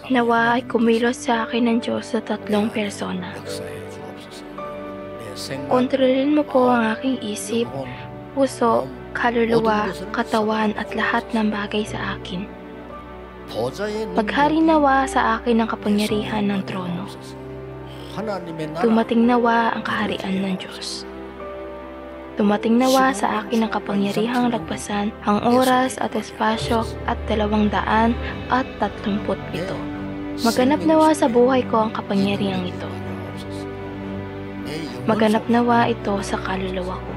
Nawa ay kumilos sa akin ng Diyos sa tatlong persona. Kontrolin mo po ang aking isip, puso, kaluluwa, katawan at lahat ng bagay sa akin. Maghari nawa sa akin ang kapangyarihan ng trono. Dumating nawa ang kaharian ng Diyos. Dumating nawa sa akin ang kapangyarihang lagpasan ang oras at espasyo at 237. Maganap nawa sa buhay ko ang kapangyarihang ito. Maganap nawa ito sa kaluluwa ko.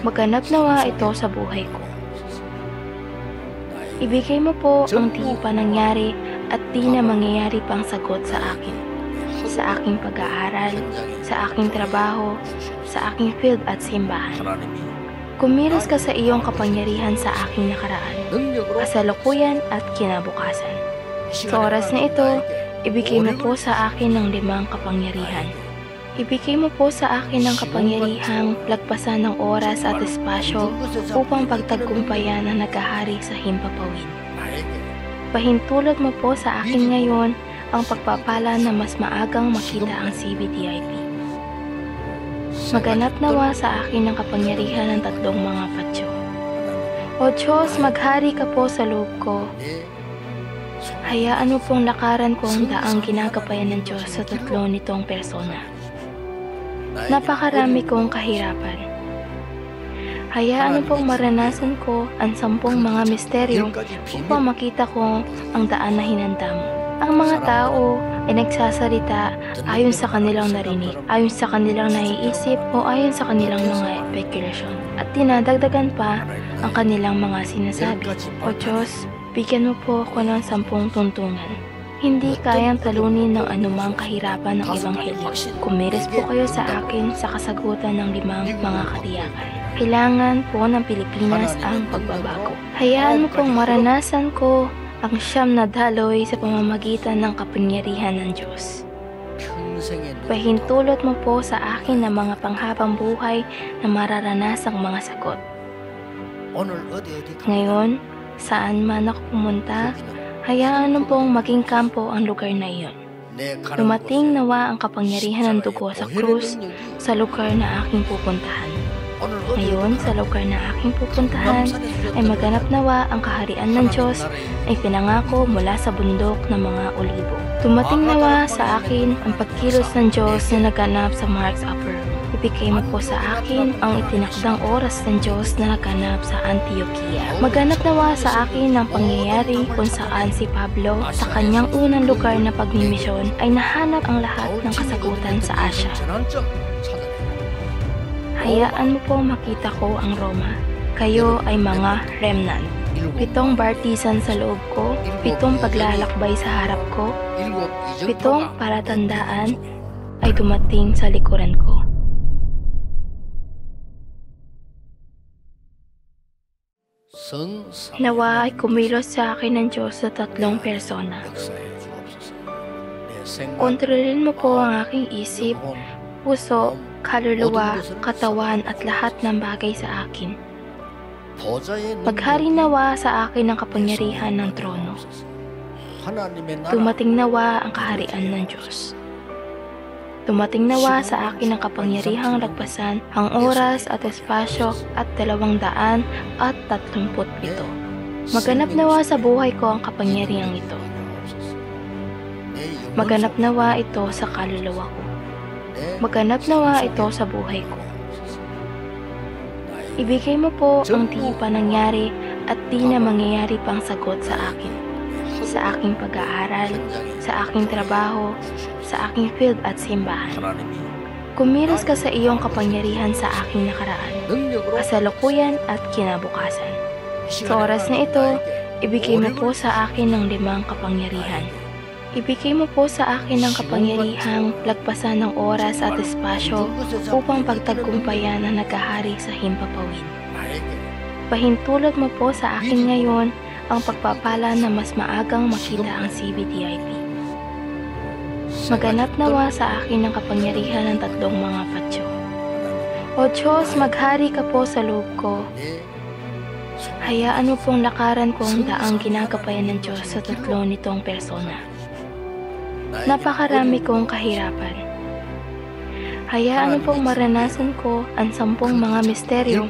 Maganap nawa ito sa buhay ko. Ibigay mo po ang di pa nangyari at di na mangyayari pang sagot sa akin. Sa aking pag-aaral, sa aking trabaho, sa aking field at simbahan. Kumilos ka sa iyong kapangyarihan sa aking nakaraan, kasalukuyan at kinabukasan. Sa oras na ito, ibigay mo po sa akin ng 5 kapangyarihan. Ibigay mo po sa akin ang kapangyarihang lagpasan ng oras at espasyo upang pagtagumpayan ang naghahari sa himpapawid. Pahintulot mo po sa akin ngayon ang pagpapala na mas maagang makita ang CBDIP. Maganap nawa sa akin ang kapangyarihan ng 3 mga patyo. O Diyos, maghari ka po sa loob ko. Hayaan mo pong lakaran ko ang daang ginagabayan ng Diyos sa 3 nitong persona. Napakarami kong kahirapan. Hayaan mo pong maranasan ko ang 10 mga misteryo upang makita ko ang daan na hinanda mo. Ang mga tao ay nagsasalita ayon sa kanilang narinig, ayon sa kanilang naiisip o ayon sa kanilang mga espekulasyon at dinadagdagan pa ang kanilang mga sinasabi. O Diyos, bigyan mo po ako ng 10 tuntunan. Hindi kayang talunin ng anumang kahirapan ng Ebanghelyo. Kumilos po kayo sa akin sa kasagutan ng 5 mga katiyakan. Kailangan po ng Pilipinas ang pagbabago. Hayaan mo pong maranasan ko ang 9 na daloy sa pamamagitan ng kapangyarihan ng Diyos. Pahintulot mo po sa akin ng mga panghabang buhay na mararanasang mga sagot. Ngayon, saan man ako pumunta, hayaan mo pong maging kampo ang lugar na iyon. Dumating nawa ang kapangyarihan ng dugo sa krus sa lugar na aking pupuntahan. Ngayon, sa lugar na aking pupuntahan ay maganap nawa ang kaharian ng Diyos ay pinangako mula sa bundok ng mga olibo. Dumating nawa sa akin ang pagkilos ng Diyos na naganap sa Mark's Upper Room. Ibigay mo po sa akin ang itinakdang oras ng Diyos na naganap sa Antioquia. Maganap nawa sa akin ang pangyayari kung saan si Pablo sa kanyang unang lugar na pagmimisyon ay nahanap ang lahat ng kasagutan sa Asya. Hayaan mo po makita ko ang Roma. Kayo ay mga remnant. 7 bartisan sa loob ko, 7 paglalakbay sa harap ko, 7 palatandaan ay dumating sa likuran ko. Nawa ay kumilos sa akin ng Diyos sa 3 persona. Kontrolin mo po ang aking isip, puso, kaluluwa, katawan at lahat ng bagay sa akin. Maghari nawa sa akin ang kapangyarihan ng trono. Dumating nawa ang kaharian ng Diyos. Dumating nawa sa akin ang kapangyarihang lagpasan ang oras at espasyo at 237. Maganap nawa sa buhay ko ang kapangyarihang ito. Maganap nawa ito sa kaluluwa ko. Maganap nawa ito sa buhay ko. Ibigay mo po ang di pa nangyari at di na mangyayari pang sagot sa akin. Sa aking pag-aaral, sa aking trabaho, sa aking field at simbahan. Kumilos ka sa iyong kapangyarihan sa aking nakaraan, kasalukuyan at kinabukasan. Sa oras na ito, ibigay mo po sa akin ng 5 kapangyarihan. Ibigay mo po sa akin ang kapangyarihang lagpasan ng oras at espasyo upang pagtagumpayan ang naghahari sa himpapawid. Pahintulot mo po sa akin ngayon ang pagpapala na mas maagang makita ang CBDIP. Maganap nawa sa akin ang kapangyarihan ng 3 mga patyo. O Diyos, maghari ka po sa loob ko. Hayaan mo pong lakaran ko ang daang ginagabayan ng Diyos sa tatlo nitong persona. Napakarami kong kahirapan. Hayaan mo pong maranasan ko ang 10 mga misteryo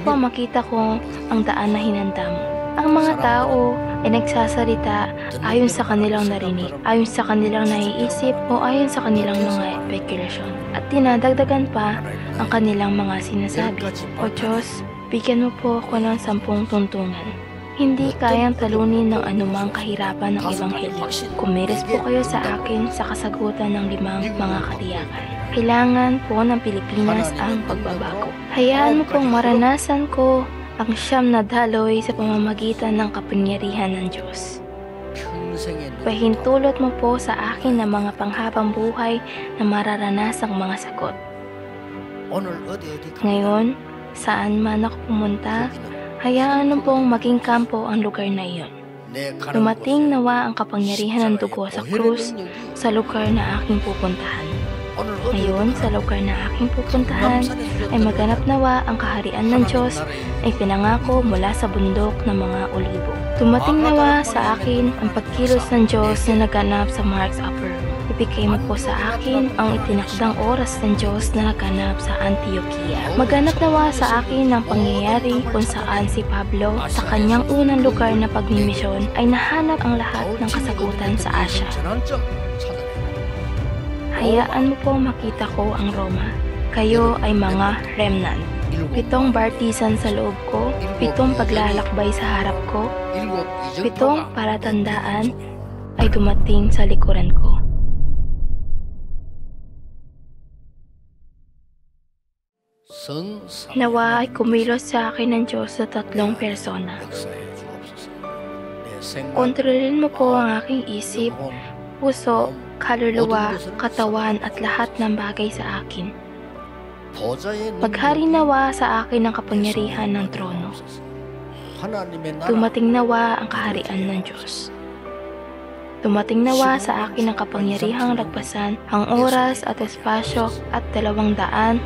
upang makita ko ang daan na hinanda mo. Ang mga tao ay nagsasalita ayon sa kanilang narinig, ayon sa kanilang naiisip o ayon sa kanilang mga espekulasyon. At dinadagdagan pa ang kanilang mga sinasabi. O Diyos, bigyan mo po ako ng 10 tuntungan. Hindi kayang talunin ng anumang kahirapan ng Ebanghelyo. Kumilos po kayo sa akin sa kasagutan ng 5 mga katiyakan. Kailangan po ng Pilipinas ang pagbabago. Hayaan mo pong maranasan ko ang 9 na daloy sa pamamagitan ng kapangyarihan ng Diyos. Pahintulot mo po sa akin ng mga panghabang buhay na mararanasang mga sagot. Ngayon, saan man ako pumunta, hayaan mo pong maging kampo ang lugar na iyon. Dumating nawa ang kapangyarihan ng dugo sa krus sa lugar na aking pupuntahan. Ngayon, sa lugar na aking pupuntahan, ay maganap nawa ang kaharian ng Diyos ay pinangako mula sa bundok ng mga olibo. Dumating nawa sa akin ang pagkilos ng Diyos na naganap sa Mark's Upper Room. Ibigay mo po sa akin ang itinakdang oras ng Diyos na naganap sa Antioquia. Maganap nawa sa akin ang pangyayari kung saan si Pablo sa kanyang unang lugar na pagmimisyon ay nahanap ang lahat ng kasagutan sa Asya. Hayaan mo po makita ko ang Roma. Kayo ay mga remnant. 7 bartisan sa loob ko, 7 paglalakbay sa harap ko, 7 palatandaan ay dumating sa likuran ko. Nawa ay kumilos sa akin ng Diyos sa 3 persona. Kontrolin mo po ang aking isip, puso, kaluluwa, katawan at lahat ng bagay sa akin. Maghari nawa sa akin ang kapangyarihan ng trono. Dumating nawa ang kaharian ng Diyos. Dumating nawa sa akin ang kapangyarihang lagpasan ang oras at espasyo at 237.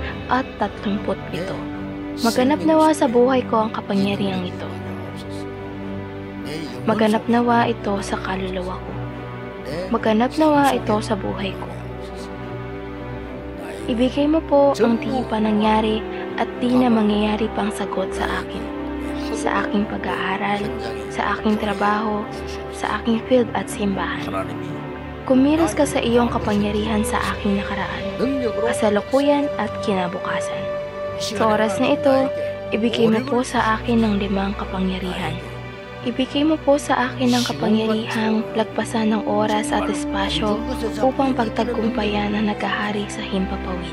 Maganap nawa sa buhay ko ang kapangyarihang ito. Maganap nawa ito sa kaluluwa ko. Maganap nawa ito sa buhay ko. Ibigay mo po ang di pa nangyari at di na mangyayari pang sagot sa akin. Sa aking pag-aaral, sa aking trabaho, sa aking field at simbahan. Kumilos ka sa iyong kapangyarihan sa aking nakaraan, kasalukuyan at kinabukasan. Sa oras na ito, ibigay mo po sa akin ng 5 kapangyarihan. Ibigay mo po sa akin ang kapangyarihang lagpasan ng oras at espasyo upang pagtagumpayan ang naghahari sa himpapawid.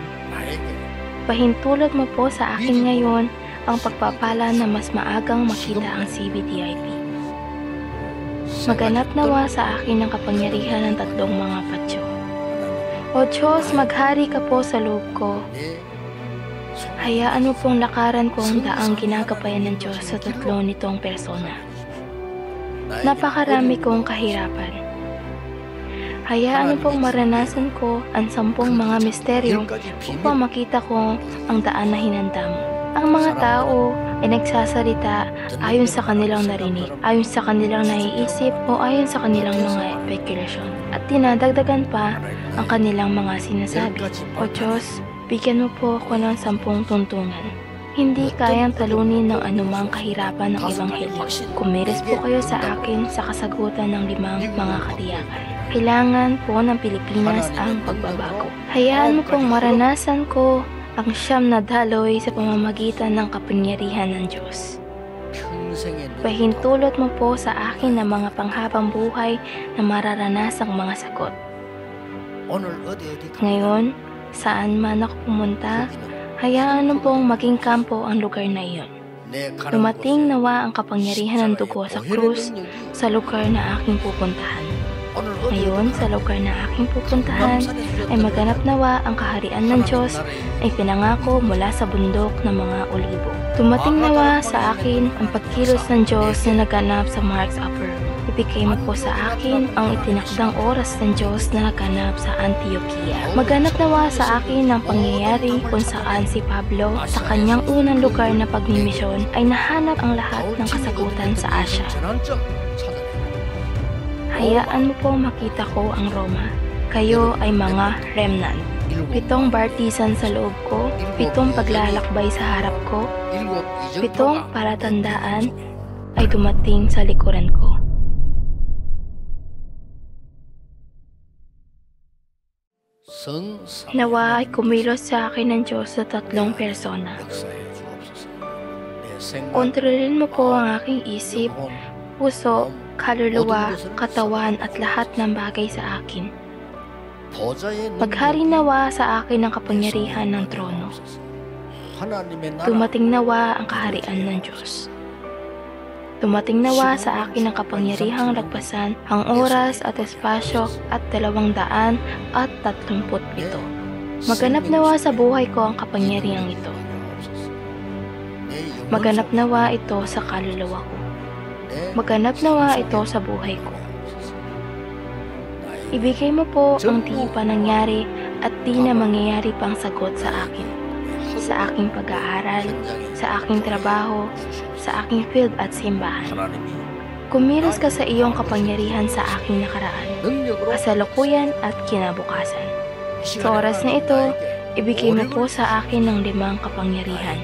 Pahintulot mo po sa akin ngayon ang pagpapala na mas maagang makita ang CBDIP. Maganap nawa sa akin ang kapangyarihan ng 3 mga patyo. O Diyos, maghari ka po sa loob ko. Hayaan mo pong lakaran ko ang daang ginagabayan ng Diyos sa 3 nitong persona. Napakarami kong kahirapan. Hayaan mo pong maranasan ko ang 10 mga misteryo upang makita ko ang daan na hinanda mo. Ang mga tao ay nagsasalita ayon sa kanilang narinig, ayon sa kanilang naiisip o ayon sa kanilang mga espekulasyon. At dinadagdagan pa ang kanilang mga sinasabi. O Diyos, bigyan mo po ako ng 10 tuntungan. Hindi kayang talunin ng anumang kahirapan ng Ebanghelyo. Kumilos po kayo sa akin sa kasagutan ng 5 mga katiyakan. Kailangan po ng Pilipinas ang pagbabago. Hayaan mo pong maranasan ko ang 9 na daloy sa pamamagitan ng kapangyarihan ng Diyos. Pahintulot mo po sa akin ng mga panghabang buhay na mararanasang mga sagot. Ngayon, saan man ako pumunta, hayaan mo pong maging kampo ang lugar na iyon. Dumating nawa ang kapangyarihan ng dugo sa krus sa lugar na aking pupuntahan. Ngayon, sa lugar na aking pupuntahan, ay maganap nawa ang kaharian ng Diyos ay pinangako mula sa bundok ng mga olibo. Dumating nawa sa akin ang pagkilos ng Diyos na naganap sa Mark's Upper Room. Ibigay mo po sa akin ang itinakdang oras ng Diyos na naganap sa Antioquia. Maganap nawa sa akin ang pangyayari kung saan si Pablo sa kanyang unang lugar na pagmimisyon ay nahanap ang lahat ng kasagutan sa Asya. Hayaan mo po makita ko ang Roma. Kayo ay mga remnant. 7 bartisan sa loob ko, 7 paglalakbay sa harap ko, 7 palatandaan ay dumating sa likuran ko. Nawa ay kumilos sa akin ng Diyos sa 3 persona. Kontrolin mo po ang aking isip, puso, kaluluwa, katawan at lahat ng bagay sa akin. Maghari nawa sa akin ang kapangyarihan ng trono. Dumating nawa ang kaharian ng Diyos. Dumating nawa sa akin ang kapangyarihang lagpasan ang oras at espasyo at 237. Maganap nawa sa buhay ko ang kapangyarihang ito. Maganap nawa ito sa kaluluwa ko. Maganap nawa ito sa buhay ko. Ibigay mo po ang di pa nangyari at di na mangyayari pang sagot sa akin. Sa aking pag-aaral, sa aking trabaho, sa aking field at simbahan. Kumilos ka sa iyong kapangyarihan sa aking nakaraan, kasalukuyan at kinabukasan. Sa oras na ito, ibigay mo po sa akin ng 5 kapangyarihan.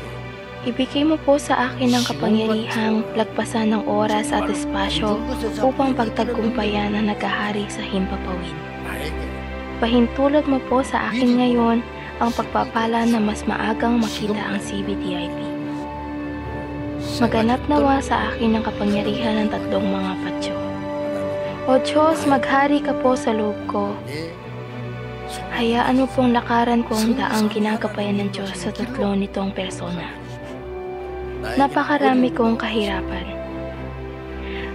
Ibigay mo po sa akin ang kapangyarihang lagpasan ng oras at espasyo upang pagtagumpayan ang naghahari sa himpapawid. Pahintulot mo po sa akin ngayon ang pagpapala na mas maagang makita ang CBDIP. Maganap nawa sa akin ang kapangyarihan ng 3 mga patyo. O Diyos, maghari ka po sa loob ko. Hayaan mo pong lakaran ko ang daang ginagabayan ng Diyos sa 3 nitong persona. Napakarami kong kahirapan.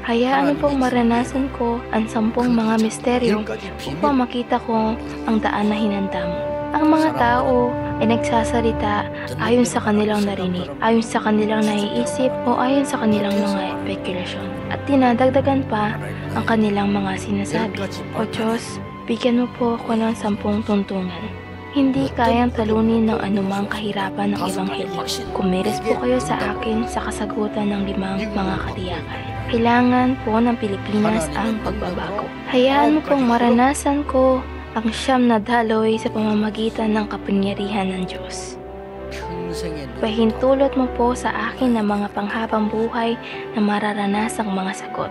Hayaan mo pong maranasan ko ang 10 mga misteryo upang makita ko ang daan na hinanda mo. Ang mga tao ay nagsasalita ayon sa kanilang narinig, ayon sa kanilang naiisip o ayon sa kanilang mga spekulasyon. At dinadagdagan pa ang kanilang mga sinasabi. O Diyos, bigyan mo po ako ng 10 tuntungan. Hindi kayang talunin ng anumang kahirapan ng Ebanghelyo. Kumilos po kayo sa akin sa kasagutan ng 5 mga katiyakan. Kailangan po ng Pilipinas ang pagbabago. Hayaan mo pong maranasan ko ang 9 na daloy sa pamamagitan ng kapangyarihan ng Diyos. Pahintulot mo po sa akin ang mga panghabang buhay na mararanasang mga sagot.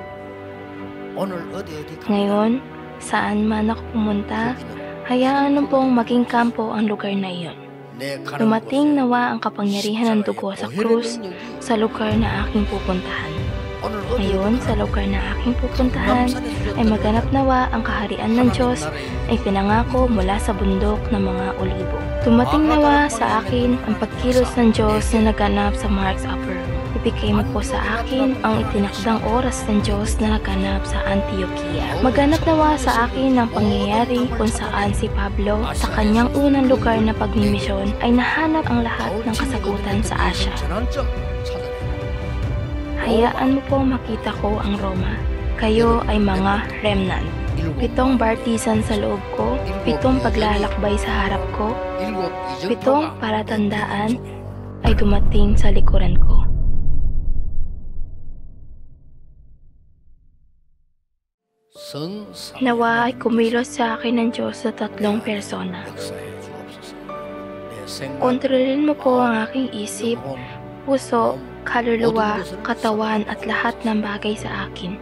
Ngayon, saan man ako pumunta, hayaan mo pong maging kampo ang lugar na iyon. Dumating nawa ang kapangyarihan ng dugo sa krus sa lugar na aking pupuntahan. Ngayon, sa lugar na aking pupuntahan ay maganap nawa ang kaharian ng Diyos ay pinangako mula sa bundok ng mga olibo. Dumating nawa sa akin ang pagkilos ng Diyos na naganap sa Mark's Upper Room. Ibigay mo po sa akin ang itinakdang oras ng Diyos na naganap sa Antioquia. Maganap nawa sa akin ang pangyayari kung saan si Pablo sa kanyang unang lugar na pagmimisyon ay nahanap ang lahat ng kasagutan sa Asya. Hayaan mo po makita ko ang Roma. Kayo ay mga remnant. 7 bartisan sa loob ko, 7 paglalakbay sa harap ko, 7 palatandaan ay dumating sa likuran ko. Nawa ay kumilos sa akin ng Diyos sa 3 persona. Kontrolin mo po ang aking isip, puso, kaluluwa, katawan at lahat ng bagay sa akin.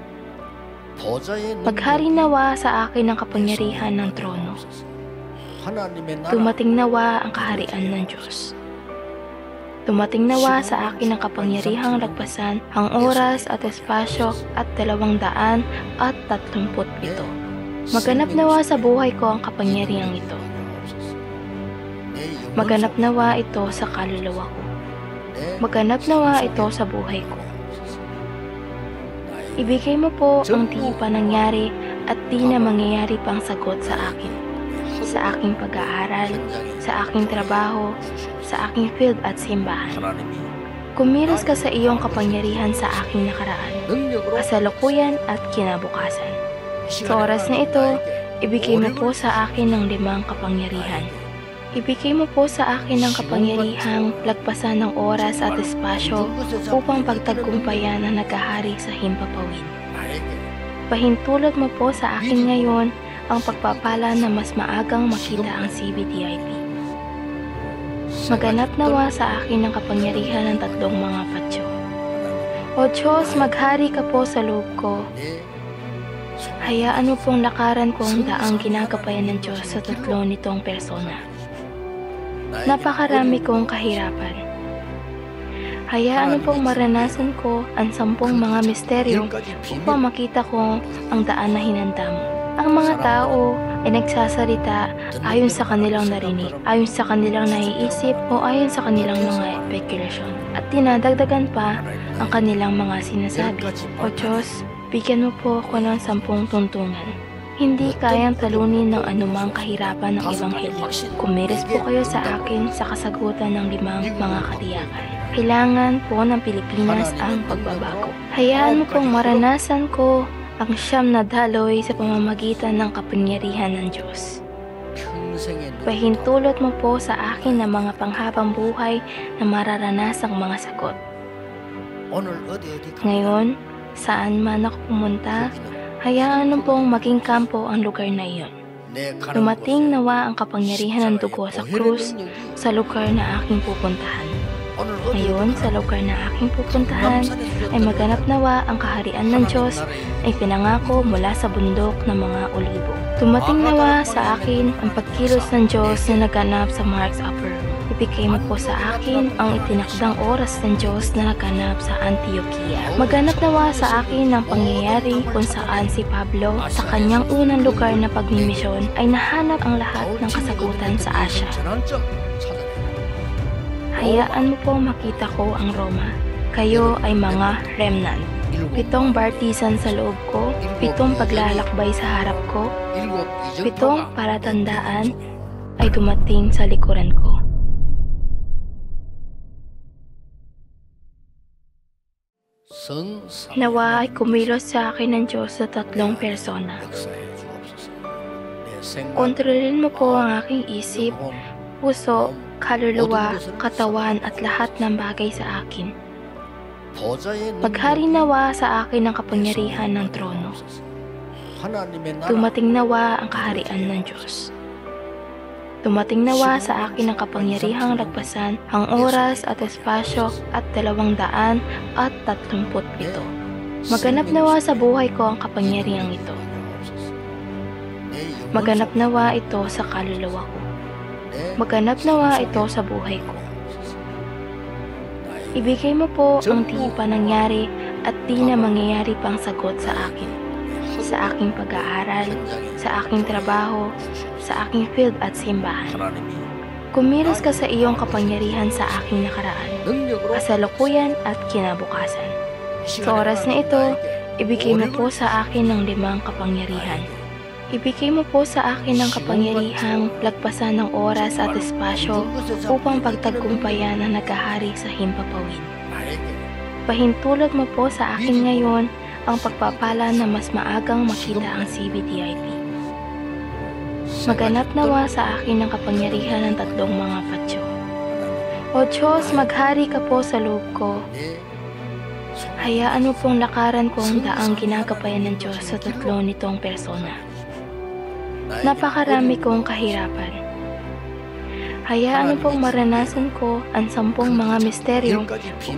Maghari nawa sa akin ang kapangyarihan ng trono. Dumating nawa ang kaharian ng Diyos. Dumating nawa sa akin ang kapangyarihang lagpasan ang oras at espasyo at 237. Maganap nawa sa buhay ko ang kapangyarihang ito. Maganap nawa ito sa kaluluwa ko. Maganap nawa ito sa buhay ko. Ibigay mo po ang di pa nangyari at di na mangyayari pang sagot sa akin. Sa aking pag-aaral, sa aking trabaho, sa aking field at simbahan. Kumilos ka sa iyong kapangyarihan sa aking nakaraan, kasalukuyan at kinabukasan. Sa oras na ito, ibigay mo po sa akin ng 5 kapangyarihan. Ibigay mo po sa akin ang kapangyarihang lagpasan ng oras at espasyo upang pagtagumpayan ang naghahari sa himpapawid. Pahintulot mo po sa akin ngayon ang pagpapala na mas maagang makita ang CBDIP. Maganap nawa sa akin ang kapangyarihan ng 3 mga patyo. O Diyos, maghari ka po sa loob ko. Hayaan mo pong lakaran ko ang daang ginagabayan ng Diyos sa 3 nitong persona. Napakarami kong kahirapan. Hayaan mo pong maranasan ko ang 10 mga misteryo upang makita ko ang daan na hinanda mo. Ang mga tao ay nagsasalita ayon sa kanilang narinig, ayon sa kanilang naiisip o ayon sa kanilang mga spekulasyon. At dinadagdagan pa ang kanilang mga sinasabi. O Diyos, bigyan mo po ako ng 10 tuntunan. Hindi kayang talunin ng anumang kahirapan ng Ebanghelyo. Kumilos po kayo sa akin sa kasagutan ng 5 mga katiyakan. Kailangan po ng Pilipinas ang pagbabago. Hayaan mo pong maranasan ko ang 9 na daloy sa pamamagitan ng kapangyarihan ng Diyos. Pahintulot mo po sa akin ng mga panghabang buhay na mararanasang mga sagot. Ngayon, saan man ako pumunta, hayaan mo pong maging kampo ang lugar na iyon. Dumating nawa ang kapangyarihan ng dugo sa krus sa lugar na aking pupuntahan. Ngayon, sa lugar na aking pupuntahan ay maganap nawa ang kaharian ng Diyos ay pinangako mula sa bundok ng mga olibo. Dumating nawa sa akin ang pagkilos ng Diyos na naganap sa Mark's Upper Room. Ibigay mo po sa akin ang itinakdang oras ng Diyos na naganap sa Antioquia. Maganap nawa sa akin ang pangyayari kung saan si Pablo sa kanyang unang lugar na pagmimisyon ay nahanap ang lahat ng kasagutan sa Asya. Hayaan mo po makita ko ang Roma. Kayo ay mga remnant. 7 bartisan sa loob ko, 7 paglalakbay sa harap ko, 7 palatandaan ay dumating sa likuran ko. Nawa ay kumilos sa akin ng Diyos sa 3 persona. Kontrolin mo po ang aking isip, puso, kaluluwa, katawan at lahat ng bagay sa akin. Maghari nawa sa akin ang kapangyarihan ng trono. Dumating nawa ang kaharian ng Diyos. Dumating nawa sa akin ang kapangyarihang lagpasan ang oras at espasyo at 237. Maganap nawa sa buhay ko ang kapangyarihang ito. Maganap nawa ito sa kaluluwa ko. Maganap nawa ito sa buhay ko. Ibigay mo po ang di pa nangyari at di na mangyayari pang sagot sa akin. Sa aking pag-aaral, sa aking trabaho, sa aking field at simbahan. Kumilos ka sa iyong kapangyarihan sa aking nakaraan, kasalukuyan at kinabukasan. Sa oras na ito, ibigay mo po sa akin ng 5 kapangyarihan. Ibigay mo po sa akin ang kapangyarihang lagpasan ng oras at espasyo upang pagtagumpayan ang naghahari sa himpapawid. Pahintulot mo po sa akin ngayon ang pagpapala na mas maagang makita ang CBDIP. Maganap nawa sa akin ang kapangyarihan ng 3 mga patyo. O Diyos, maghari ka po sa loob ko. Hayaan mo pong lakaran ko ang daang ginagabayan ng Diyos sa 3 nitong persona. Napakarami kong kahirapan. Hayaan mo pong maranasan ko ang 10 mga misteryo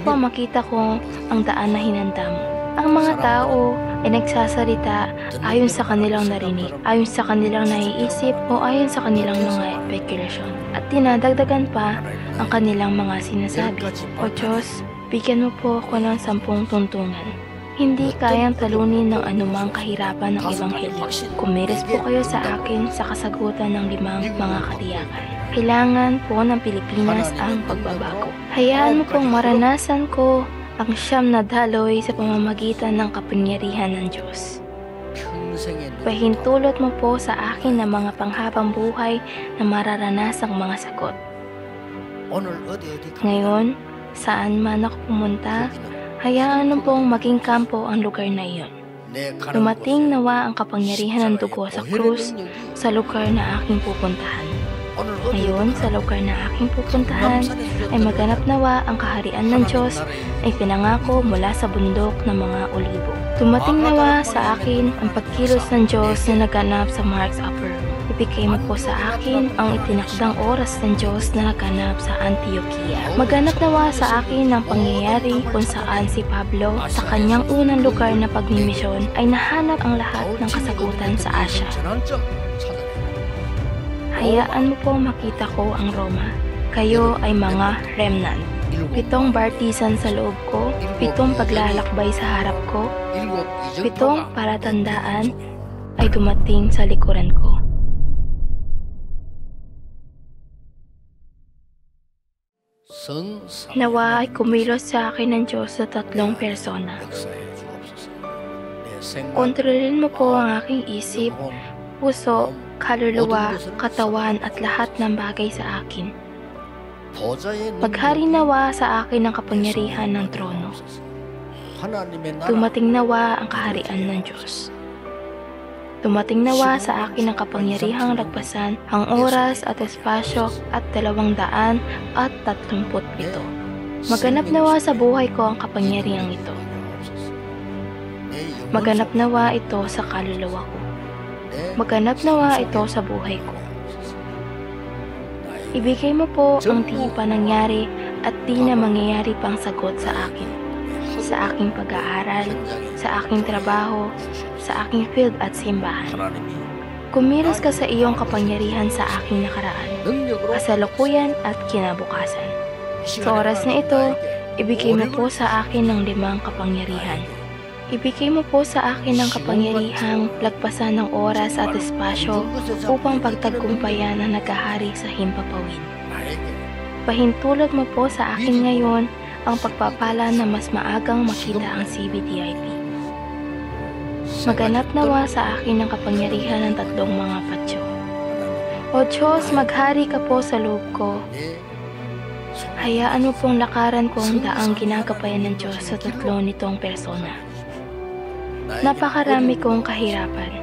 upang makita ko ang daan na hinanda mo. Ang mga tao ay nagsasalita ayon sa kanilang narinig, ayon sa kanilang naiisip o ayon sa kanilang mga spekulasyon. At dinadagdagan pa ang kanilang mga sinasabi. O Diyos, bigyan mo po ako ng 10 tuntunan. Hindi kayang talunin ng anumang kahirapan ng Ebanghelyo. Kumilos po kayo sa akin sa kasagutan ng 5 mga katiyakan. Kailangan po ng Pilipinas ang pagbabago. Hayaan mo pong maranasan ko ang 9 na daloy sa pamamagitan ng kapangyarihan ng Diyos. Pahintulot mo po sa akin ng mga panghabang buhay na mararanasang mga sagot. Ngayon, saan man ako pumunta, hayaan mo pong maging kampo ang lugar na iyon. Dumating nawa ang kapangyarihan ng dugo sa krus sa lugar na aking pupuntahan. Ngayon, sa lugar na aking pupuntahan, ay maganap nawa ang kaharian ng Diyos ay pinangako mula sa bundok ng mga olibo. Dumating nawa sa akin ang pagkilos ng Diyos na naganap sa Mark's Upper Room. Ibigay mo po sa akin ang itinakdang oras ng Diyos na naganap sa Antioquia. Maganap nawa sa akin ang pangyayari kung saan si Pablo sa kanyang unang lugar na pagmimisyon ay nahanap ang lahat ng kasagutan sa Asya. Hayaan mo po makita ko ang Roma. Kayo ay mga remnant. 7 bartisan sa loob ko, 7 paglalakbay sa harap ko, 7 palatandaan ay dumating sa likuran ko. Nawa ay kumilos sa akin ng Diyos sa 3 persona. Kontrolin mo po ang aking isip, puso, kaluluwa, katawan at lahat ng bagay sa akin. Maghari nawa sa akin ang kapangyarihan ng trono. Dumating nawa ang kaharian ng Diyos. Dumating nawa sa akin ang kapangyarihang lagpasan ang oras at espasyo at 237. Maganap nawa sa buhay ko ang kapangyarihang ito. Maganap nawa ito sa kaluluwa ko. Maganap nawa ito sa buhay ko. Ibigay mo po ang di pa nangyari at di na mangyayari pang sagot sa akin. Sa aking pag-aaral, sa aking trabaho, sa aking field at simbahan. Kumilos ka sa iyong kapangyarihan sa aking nakaraan, kasalukuyan at kinabukasan. Sa oras na ito, ibigay mo po sa akin ng 5 kapangyarihan. Ibigay mo po sa akin ang kapangyarihang lagpasan ng oras at espasyo upang pagtagumpayan ang naghahari sa himpapawid. Pahintulot mo po sa akin ngayon ang pagpapala na mas maagang makita ang CBDIP. Maganap nawa sa akin ang kapangyarihan ng 3 mga patyo. O Diyos, maghari ka po sa loob ko. Hayaan mo pong lakaran ko ang daang ginagabayan ng Diyos sa 3 nitong persona. Napakarami kong kahirapan.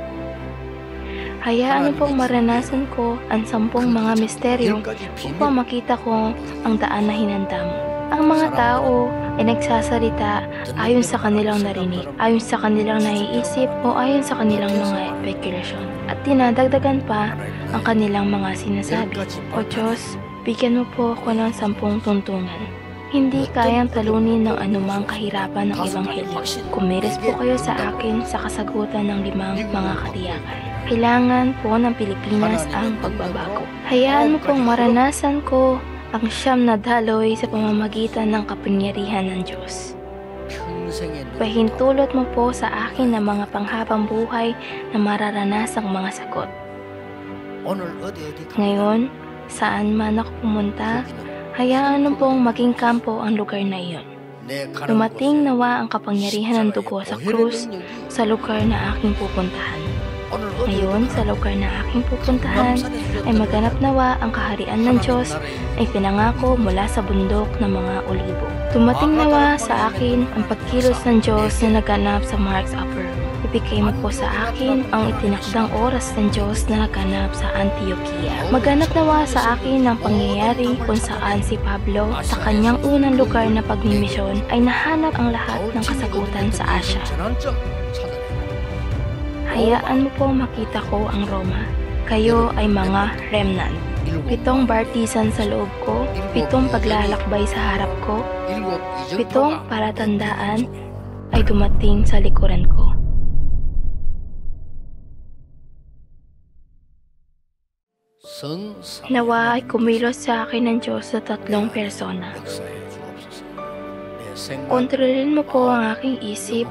Hayaan mo pong maranasan ko ang 10 mga misteryo upang makita ko ang daan na hinanda mo. Ang mga tao ay nagsasalita ayon sa kanilang narinig, ayon sa kanilang naiisip o ayon sa kanilang mga spekulasyon. At dinadagdagan pa ang kanilang mga sinasabi. O Diyos, bigyan mo po ako ng 10 tuntunan. Hindi kayang talunin ng anumang kahirapan ng Ebanghelyo. Kumilos po kayo sa akin sa kasagutan ng 5 mga katiyakan. Kailangan po ng Pilipinas ang pagbabago. Hayaan mo pong maranasan ko ang 9 na daloy sa pamamagitan ng kapangyarihan ng Diyos. Pahintulot mo po sa akin ng mga panghabang buhay na mararanasang mga sagot. Ngayon, saan man ako pumunta, hayaan mo pong maging kampo ang lugar na iyon. Dumating nawa ang kapangyarihan ng dugo sa krus sa lugar na aking pupuntahan. Ngayon, sa lugar na aking pupuntahan, ay maganap nawa ang kaharian ng Diyos ay pinangako mula sa bundok ng mga olibo. Dumating nawa sa akin ang pagkilos ng Diyos na naganap sa Mark's Upper Room. Ibigay mo po sa akin ang itinakdang oras ng Diyos na naganap sa Antioquia. Maganap nawa sa akin ang pangyayari kung saan si Pablo sa kanyang unang lugar na pagmimisyon ay nahanap ang lahat ng kasagutan sa Asya. Hayaan mo po makita ko ang Roma. Kayo ay mga remnant. 7 bartisan sa loob ko, 7 paglalakbay sa harap ko, 7 palatandaan ay dumating sa likuran ko. Nawa ay kumilos sa akin ng Diyos sa 3 persona. Kontrolin mo po ang aking isip,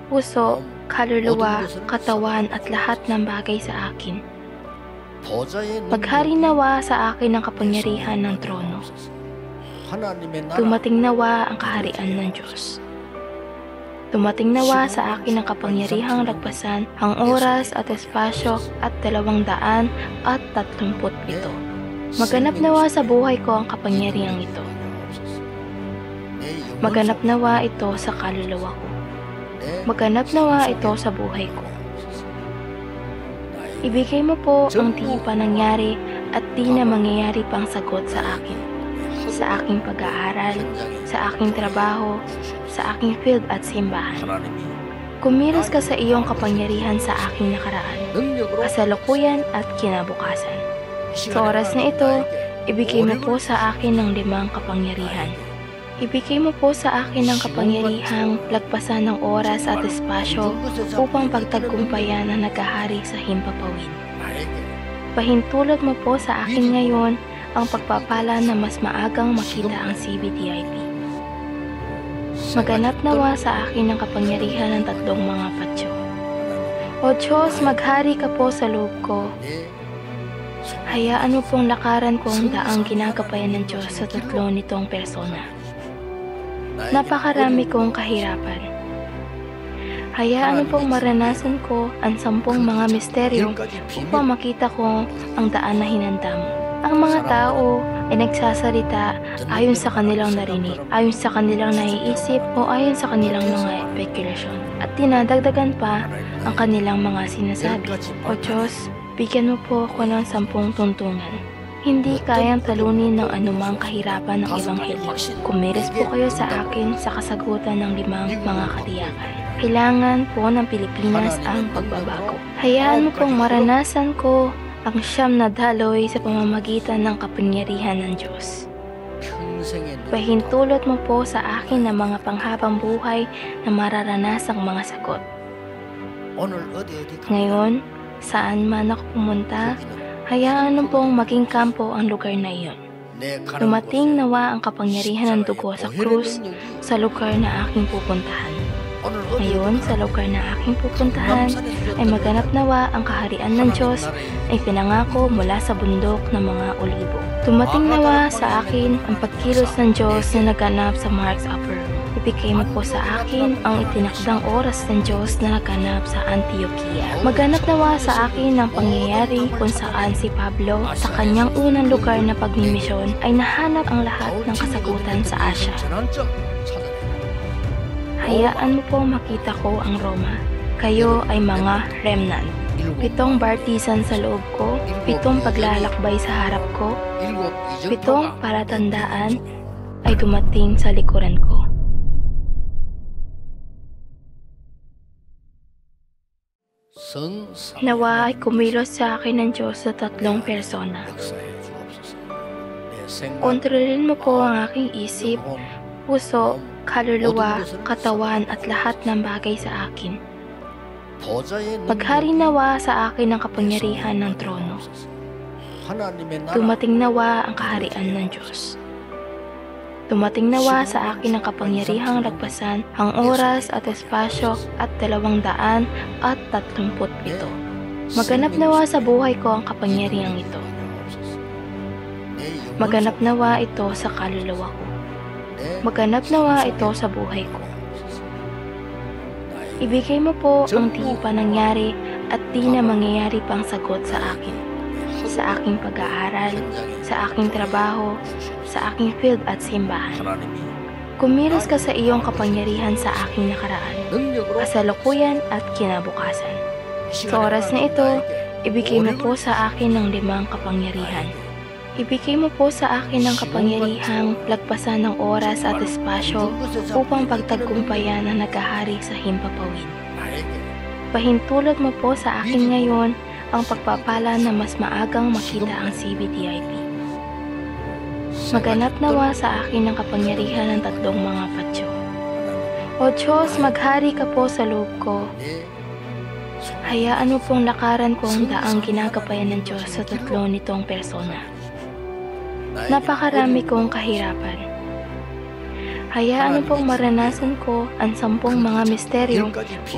puso, kaluluwa, katawan at lahat ng bagay sa akin. Maghari nawa sa akin ang kapangyarihan ng trono. Dumating nawa ang kaharian ng Diyos. Dumating nawa sa akin ang kapangyarihang lagpasan ang oras at espasyo at 237. Maganap nawa sa buhay ko ang kapangyarihang ito. Maganap nawa ito sa kaluluwa ko. Maganap nawa ito sa buhay ko. Ibigay mo po ang di pa nangyari at di na mangyayari pang sagot sa akin. Sa aking pag-aaral, sa aking trabaho, sa aking field at simbahan. Kumilos ka sa iyong kapangyarihan sa aking nakaraan, kasalukuyan at kinabukasan. Sa oras na ito, ibigay mo po sa akin ng 5 kapangyarihan. Ibigay mo po sa akin ang kapangyarihang lagpasan ng oras at espasyo upang pagtagumpayan ang naghahari sa himpapawid. Pahintulot mo po sa akin ngayon ang pagpapala na mas maagang makita ang CBDIP. Maganap nawa sa akin ang kapangyarihan ng 3 mga patyo. O Diyos, maghari ka po sa loob ko. Hayaan mo pong lakaran ko ang daang ginagabayan ng Diyos sa 3 nitong persona. Napakarami kong kahirapan. Hayaan mo pong maranasan ko ang 10 mga misteryo upang makita ko ang daan na hinanda mo. Ang mga tao ay nagsasalita ayon sa kanilang narinig, ayon sa kanilang naiisip o ayon sa kanilang mga spekulasyon. At dinadagdagan pa ang kanilang mga sinasabi. O Diyos, bigyan mo po ako ng 10 tuntungan. Hindi kayang talunin ng anumang kahirapan ng Ebanghelyo. Kumilos po kayo sa akin sa kasagutan ng 5 mga katiyakan. Kailangan po ng Pilipinas ang pagbabago. Hayaan mo pong maranasan ko ang 9 na daloy sa pamamagitan ng kapangyarihan ng Diyos. Pahintulot mo po sa akin ng mga panghabang buhay na mararanasang mga sagot. Ngayon, saan man ako pumunta, hayaan mo pong maging kampo ang lugar na iyon. Dumating nawa ang kapangyarihan ng dugo sa krus sa lugar na aking pupuntahan. Ngayon, sa lugar na aking pupuntahan ay maganap nawa ang kaharian ng Diyos ay pinangako mula sa bundok ng mga olibo. Dumating nawa sa akin ang pagkilos ng Diyos na naganap sa Mark's Upper Room. Ibigay mo po sa akin ang itinakdang oras ng Diyos na naganap sa Antioquia. Maganap nawa sa akin ang pangyayari kung saan si Pablo sa kanyang unang lugar na pagmimisyon ay nahanap ang lahat ng kasagutan sa Asya. Hayaan mo po makita ko ang Roma. Kayo ay mga remnant. 7 bartisan sa loob ko, 7 paglalakbay sa harap ko, 7 palatandaan ay dumating sa likuran ko. Nawa ay kumilos sa akin ng Diyos sa 3 persona. Kontrolin mo po ang aking isip, puso, kaluluwa, katawan at lahat ng bagay sa akin. Paghari nawa sa akin ang kapangyarihan ng trono. Dumating nawa ang kaharian ng Diyos. Dumating nawa sa akin ang kapangyarihang lagpasan ang oras at espasyo at 237. Maganap nawa sa buhay ko ang kapangyarihang ito. Maganap nawa ito sa kaluluwa ko. Maganap nawa ito sa buhay ko. Ibigay mo po ang di pa nangyari at di na mangyayari pang sagot sa akin. Sa aking pag-aaral, sa aking trabaho, sa aking field at simbahan. Kumilos ka sa iyong kapangyarihan sa aking nakaraan, kasalukuyan at kinabukasan. Sa oras na ito, ibigay mo po sa akin ng 5 kapangyarihan. Ibigay mo po sa akin ang kapangyarihang lagpasan ng oras at espasyo upang pagtagumpayan ang naghahari sa himpapawid. Pahintulot mo po sa akin ngayon ang pagpapala na mas maagang makita ang CBDIP. Maganap nawa sa akin ang kapangyarihan ng 3 mga patyo. O Diyos, maghari ka po sa loob ko. Hayaan mo pong lakaran ko ang daang ginagabayan ng Diyos sa 3 nitong persona. Napakarami kong kahirapan. Hayaan mo pong maranasan ko ang 10 mga misteryo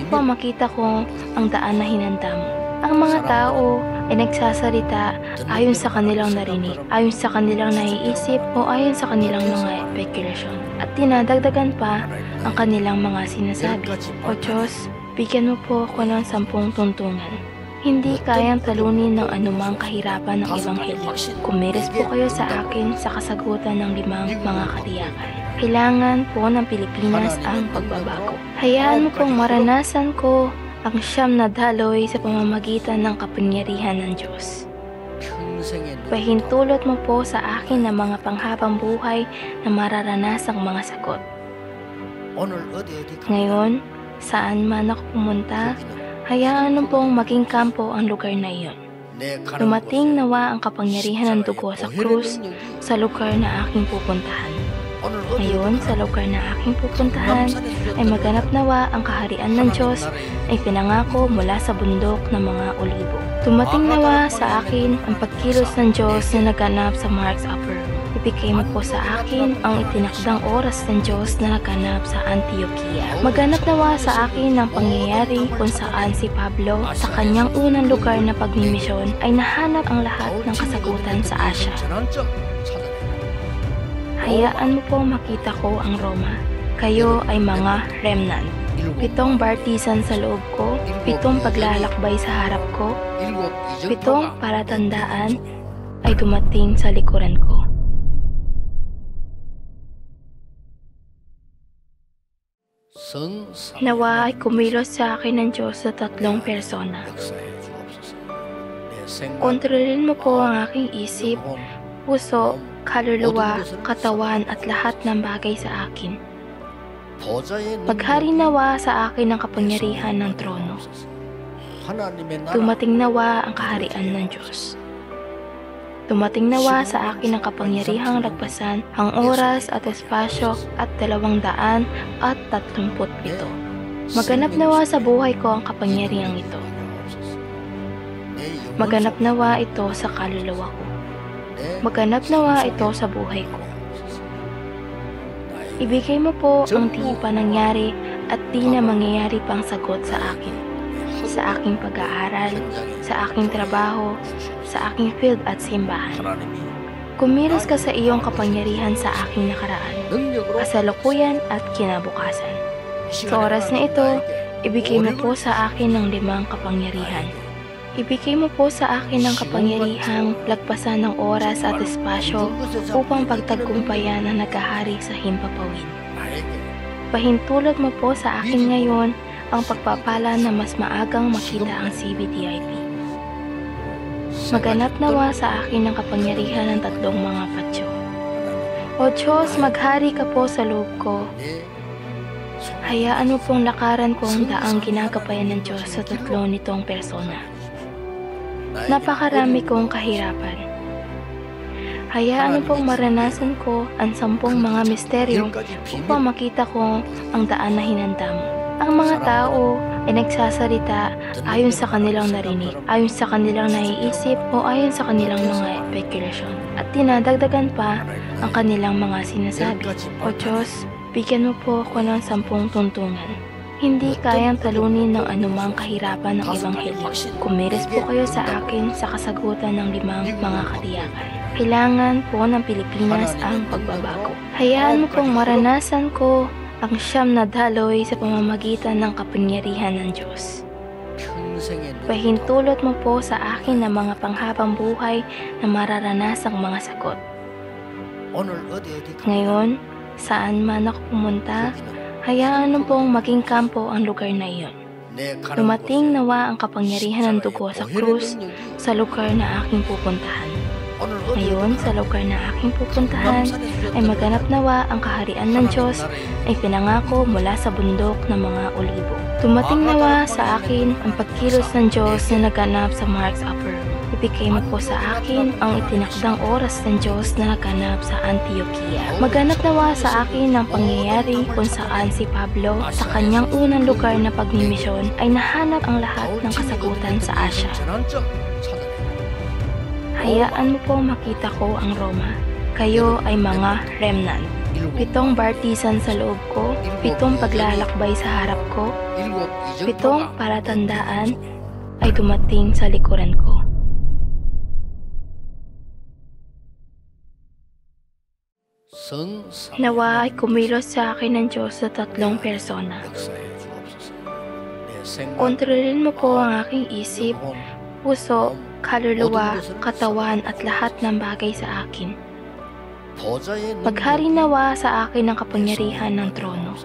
upang makita ko ang daan na hinanda mo. Ang mga tao ay nagsasalita ayon sa kanilang narinig, ayon sa kanilang naiisip o ayon sa kanilang mga spekulasyon. At dinadagdagan pa ang kanilang mga sinasabi. O Diyos, bigyan mo po ako ng 10 tuntungan. Hindi kayang talunin ng anumang kahirapan ng Ebanghelyo. Kumilos po kayo sa akin sa kasagutan ng 5 mga katiyakan. Kailangan po ng Pilipinas ang pagbabago. Hayaan mo pong maranasan ko ang siyam na daloy sa pamamagitan ng kapangyarihan ng Diyos. Pahintulot mo po sa akin ng mga panghabang buhay na mararanasang mga sagot. Ngayon, saan man ako pumunta, hayaan mo pong maging kampo ang lugar na iyon. Dumating nawa ang kapangyarihan ng dugo sa krus sa lugar na aking pupuntahan. Ngayon, sa lugar na aking pupuntahan ay maganap nawa ang kaharian ng Diyos ay pinangako mula sa bundok ng mga olibo. Dumating nawa sa akin ang pagkilos ng Diyos na naganap sa Mark's Upper Room. Ibigay mo po sa akin ang itinakdang oras ng Diyos na naganap sa Antioquia. Maganap nawa sa akin ang pangyayari kung saan si Pablo sa kanyang unang lugar na pagmimisyon ay nahanap ang lahat ng kasagutan sa Asya. Hayaan mo po makita ko ang Roma. Kayo ay mga remnant. 7 bartisan sa loob ko, 7 paglalakbay sa harap ko, 7 palatandaan ay dumating sa likuran ko. Nawa ay kumilos sa akin ng Diyos sa 3 persona. Kontrolin mo po ang aking isip, puso, kaluluwa, katawan at lahat ng bagay sa akin. Maghari nawa sa akin ang kapangyarihan ng trono. Dumating nawa ang kaharian ng Diyos. Dumating nawa sa akin ang kapangyarihang lagpasan ang oras at espasyo at 237. Maganap nawa sa buhay ko ang kapangyarihang ito. Maganap nawa ito sa kaluluwa ko. Maganap nawa ito sa buhay ko. Ibigay mo po ang di pa nangyari at di na mangyayari pang sagot sa akin. Sa aking pag-aaral, sa aking trabaho, sa aking field at simbahan. Kumilos ka sa iyong kapangyarihan sa aking nakaraan, kasalukuyan at kinabukasan. Sa oras na ito, ibigay mo po sa akin ng 5 kapangyarihan. Ibigay mo po sa akin ang kapangyarihang lagpasan ng oras at espasyo upang pagtagumpayan ang naghahari sa himpapawid. Pahintulot mo po sa akin ngayon ang pagpapala na mas maagang makita ang CBDIP. Maganap nawa sa akin ang kapangyarihan ng 3 mga patyo. O Diyos, maghari ka po sa loob ko. Hayaan mo pong lakaran ko ang daang ginagabayan ng Diyos sa 3 nitong persona. Napakarami kong kahirapan. Hayaan mo pong maranasan ko ang 10 mga misteryo upang makita ko ang daan na hinanda mo. Ang mga tao ay nagsasalita ayon sa kanilang narinig, ayon sa kanilang naiisip o ayon sa kanilang mga spekulasyon. At dinadagdagan pa ang kanilang mga sinasabi. O Diyos, bigyan mo po ako ng 10 tuntungan. Hindi kayang talunin ng anumang kahirapan ng Ebanghelyo. Kumilos po kayo sa akin sa kasagutan ng 5 mga katiyakan. Kailangan po ng Pilipinas ang pagbabago. Hayaan mo pong maranasan ko ang siyam na daloy sa pamamagitan ng kapangyarihan ng Diyos. Pahintulot mo po sa akin ng mga panghabang buhay na mararanasang mga sagot. Ngayon, saan man ako pumunta, hayaan mo pong maging kampo ang lugar na iyon. Dumating nawa ang kapangyarihan ng dugo sa krus sa lugar na aking pupuntahan. Ngayon, sa lugar na aking pupuntahan ay maganap nawa ang kaharian ng Diyos ay pinangako mula sa bundok ng mga olibo. Dumating nawa sa akin ang pagkilos ng Diyos na naganap sa Mark's Upper Room. Ibigay mo po sa akin ang itinakdang oras ng Diyos na naganap sa Antioquia. Maganap nawa sa akin ang pangyayari kung saan si Pablo sa kanyang unang lugar na pagmimisyon ay nahanap ang lahat ng kasagutan sa Asya. Hayaan mo po makita ko ang Roma. Kayo ay mga remnant. 7 bartisan sa loob ko, 7 paglalakbay sa harap ko, 7 palatandaan ay dumating sa likuran ko. Nawa ay kumilos sa akin ng Diyos sa 3 persona. Kontrolin mo po ang aking isip, puso, kaluluwa, katawan at lahat ng bagay sa akin. Maghari nawa sa akin ang kapangyarihan ng trono.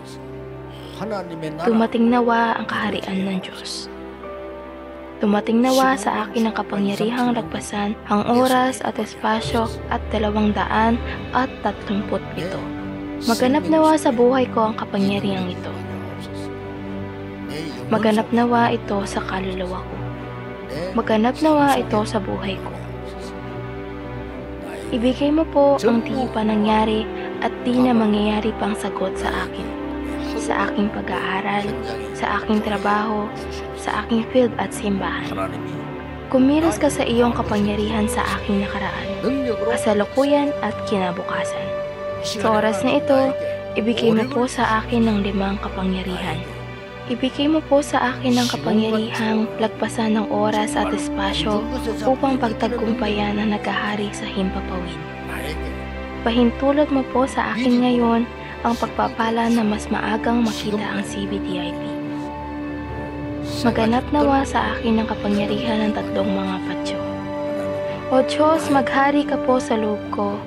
Dumating nawa ang kaharian ng Diyos. Dumating nawa sa akin ang kapangyarihang lagpasan ang oras at espasyo at 237. Maganap nawa sa buhay ko ang kapangyarihang ito. Maganap nawa ito sa kaluluwa ko. Maganap nawa ito sa buhay ko. Ibigay mo po ang di pa nangyari at di na mangyayari pang sagot sa akin. Sa aking pag-aaral, sa aking trabaho, sa aking field at simbahan. Kumilos ka sa iyong kapangyarihan sa aking nakaraan, kasalukuyan at kinabukasan. Sa oras na ito, ibigay mo po sa akin ng 5 kapangyarihan. Ibigay mo po sa akin ang kapangyarihang lagpasan ng oras at espasyo upang pagtagumpayan ang naghahari sa himpapawid. Pahintulot mo po sa akin ngayon ang pagpapala na mas maagang makita ang CBTIP. Maganap nawa sa akin ang kapangyarihan ng 3 mga patyo. O Diyos, maghari ka po sa loob ko.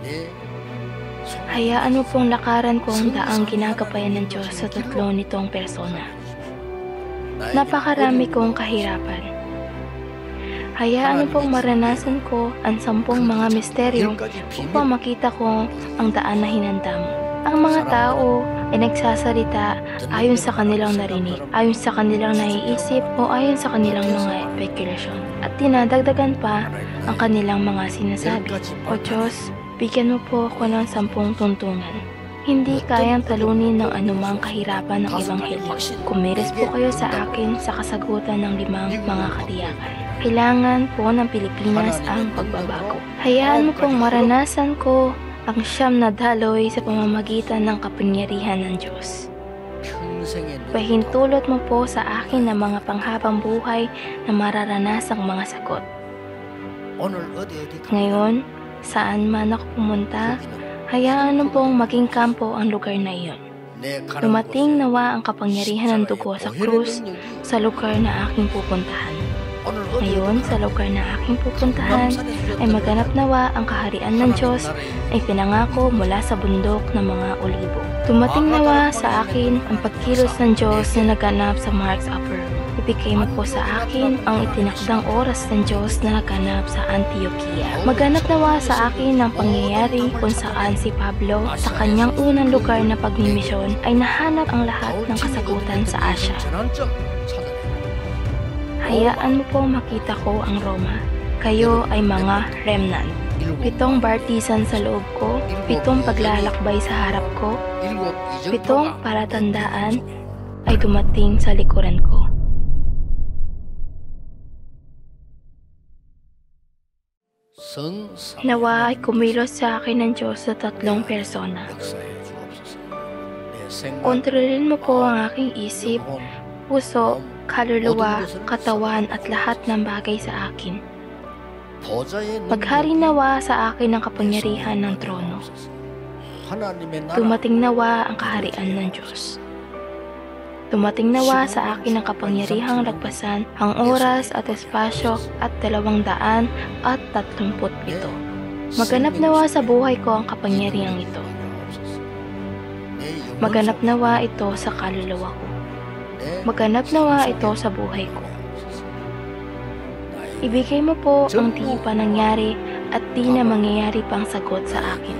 Hayaan mo pong lakaran ko ang daang ginagabayan ng Diyos sa 3 nitong persona. Napakarami kong kahirapan. Hayaan mo pong maranasan ko ang 10 mga misteryo upang makita ko ang daan na hinanda mo. Ang mga tao ay nagsasalita ayon sa kanilang narinig, ayon sa kanilang naiisip o ayon sa kanilang mga spekulasyon. At dinadagdagan pa ang kanilang mga sinasabi. O Diyos, bigyan mo po ako ng 10 tuntungan. Hindi kayang talunin ng anumang kahirapan ng Ebanghelyo. Kumilos po kayo sa akin sa kasagutan ng 5 mga katiyakan. Kailangan po ng Pilipinas ang pagbabago. Hayaan mo pong maranasan ko ang 9 na daloy sa pamamagitan ng kapangyarihan ng Diyos. Pahintulot mo po sa akin ng mga panghabang buhay na mararanasang mga sagot. Ngayon, saan man ako pumunta, hayaan mo pong maging kampo ang lugar na iyon. Dumating nawa ang kapangyarihan ng dugo sa krus sa lugar na aking pupuntahan. Ngayon, sa lugar na aking pupuntahan ay maganap nawa ang kaharian ng Diyos ay pinangako mula sa bundok ng mga olibo. Dumating nawa sa akin ang pagkilos ng Diyos na naganap sa Mark's Upper Room. Ibigay mo po sa akin ang itinakdang oras ng Diyos na naganap sa Antioquia. Maganap nawa sa akin ang pangyayari kung saan si Pablo sa kanyang unang lugar na pagmimisyon ay nahanap ang lahat ng kasagutan sa Asya. Hayaan mo po makita ko ang Roma. Kayo ay mga remnant. 7 bartisan sa loob ko, 7 paglalakbay sa harap ko, 7 palatandaan ay dumating sa likuran ko. Nawa ay kumilos sa akin ng Diyos sa 3 persona. Kontrolin mo po ang aking isip, puso, kaluluwa, katawan at lahat ng bagay sa akin. Maghari nawa sa akin ang kapangyarihan ng trono. Dumating nawa ang kaharian ng Diyos. Dumating nawa sa akin ang kapangyarihang lagpasan ang oras at espasyo at 237. Maganap nawa sa buhay ko ang kapangyarihang ito. Maganap nawa ito sa kaluluwa ko. Maganap nawa ito sa buhay ko. Ibigay mo po ang di pa nangyari at di na mangyayari pang sagot sa akin.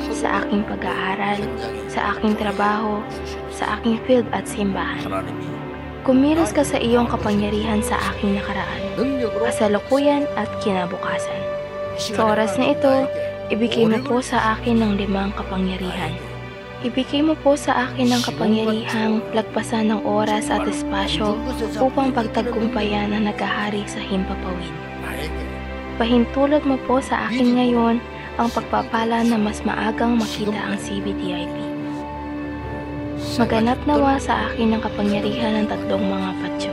Sa aking pag-aaral, sa aking trabaho, sa aking field at simbahan. Kumilos ka sa iyong kapangyarihan sa aking nakaraan, kasalukuyan at kinabukasan. Sa oras na ito, ibigay mo po sa akin ng 5 kapangyarihan. Ibigay mo po sa akin ang kapangyarihang lagpasan ng oras at espasyo upang pagtagumpayan ang naghahari sa himpapawid. Pahintulot mo po sa akin ngayon ang pagpapala na mas maagang makita ang CBTIP. Maganap nawa sa akin ang kapangyarihan ng 3 mga patyo.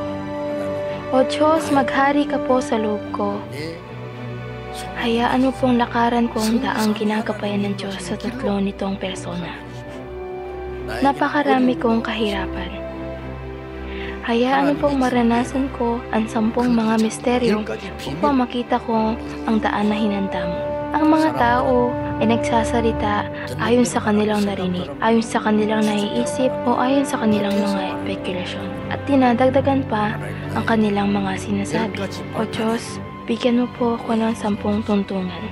O Diyos, maghari ka po sa loob ko. Hayaan mo pong lakaran ko ang daang ginagabayan ng Diyos sa 3 nitong persona. Napakarami kong kahirapan. Hayaan mo pong maranasan ko ang 10 mga misteryo upang makita ko ang daan na hinanda mo. Ang mga tao ay nagsasalita ayon sa kanilang narinig, ayon sa kanilang naiisip o ayon sa kanilang mga espekulasyon. At dinadagdagan pa ang kanilang mga sinasabi. O Diyos, bigyan mo po ako ng 10 tuntunan.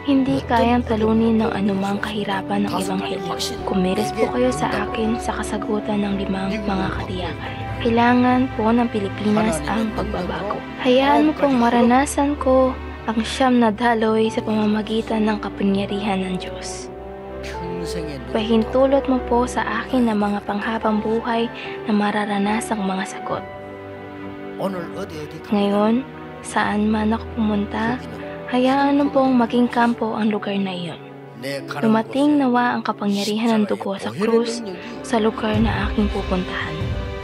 Hindi kayang talunin ng anumang kahirapan ng Ebanghelyo. Kumilos po kayo sa akin sa kasagutan ng 5 mga katiyakan. Kailangan po ng Pilipinas ang pagbabago. Hayaan mo pong maranasan ko ang 9 na daloy sa pamamagitan ng kapangyarihan ng Diyos. Pahintulot mo po sa akin ang mga panghabang buhay na mararanasang mga sagot. Ngayon, saan man ako pumunta, hayaan mo pong maging kampo ang lugar na iyon. Dumating nawa ang kapangyarihan ng dugo sa krus sa lugar na aking pupuntahan.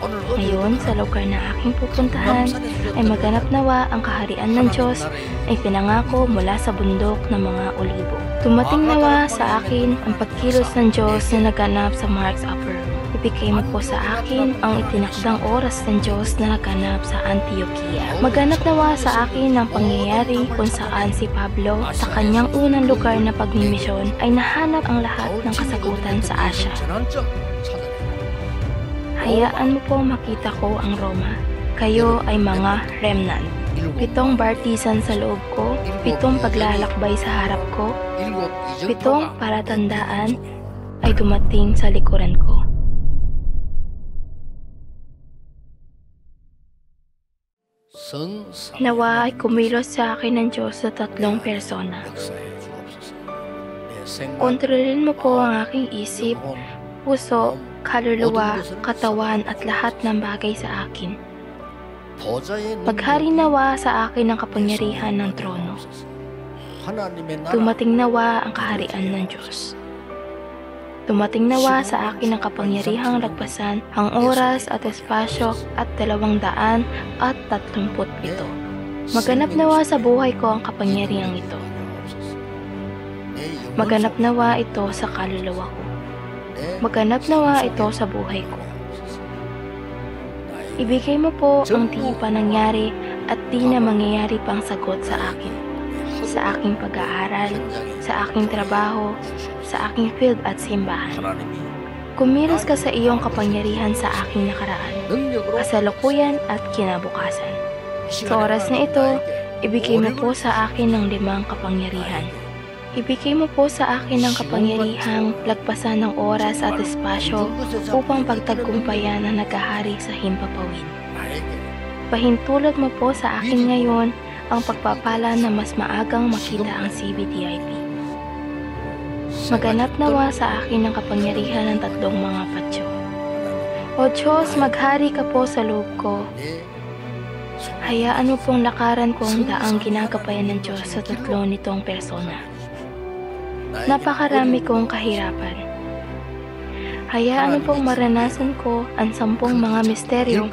Ngayon, sa lugar na aking pupuntahan, ay maganap nawa ang kaharian ng Diyos ay pinangako mula sa bundok ng mga olibo. Dumating nawa sa akin ang pagkilos ng Diyos na naganap sa Mark's Upper Room. Ibigay mo po sa akin ang itinakdang oras ng Diyos na naganap sa Antioquia. Maganap nawa sa akin ang pangyayari kung saan si Pablo sa kanyang unang lugar na pagmimisyon ay nahanap ang lahat ng kasagutan sa Asya. Hayaan mo po makita ko ang Roma. Kayo ay mga remnant. 7 bartisan sa loob ko, 7 paglalakbay sa harap ko, 7 palatandaan ay dumating sa likuran ko. Nawa ay kumilos sa akin ng Diyos sa 3 persona. Kontrolin mo po ang aking isip, puso, kaluluwa, katawan at lahat ng bagay sa akin. Maghari nawa sa akin ang kapangyarihan ng trono. Dumating nawa ang kaharian ng Diyos. Dumating nawa sa akin ang kapangyarihang lagpasan ang oras at espasyo at 237. Maganap nawa sa buhay ko ang kapangyarihang ito. Maganap nawa ito sa kaluluwa ko. Maganap nawa ito sa buhay ko. Ibigay mo po ang di pa nangyari at di na mangyayari pang sagot sa akin. Sa aking pag-aaral, sa aking trabaho, sa aking field at simbahan. Kumilos ka sa iyong kapangyarihan sa aking nakaraan, kasalukuyan at kinabukasan. Sa oras na ito, ibigay mo po sa akin ng 5 kapangyarihan. Ibigay mo po sa akin ang kapangyarihang lagpasan ng oras at espasyo upang pagtagumpayan ang naghahari sa himpapawid. Pahintulot mo po sa akin ngayon ang pagpapala na mas maagang makita ang CBDIP. Maganap nawa sa akin ang kapangyarihan ng 3 mga patyo. O Diyos, maghari ka po sa loob ko. Hayaan mo pong lakaran ko ang daang ginagabayan ng Diyos sa 3 nitong persona. Napakarami kong kahirapan. Hayaan mo pong maranasan ko ang 10 mga misteryo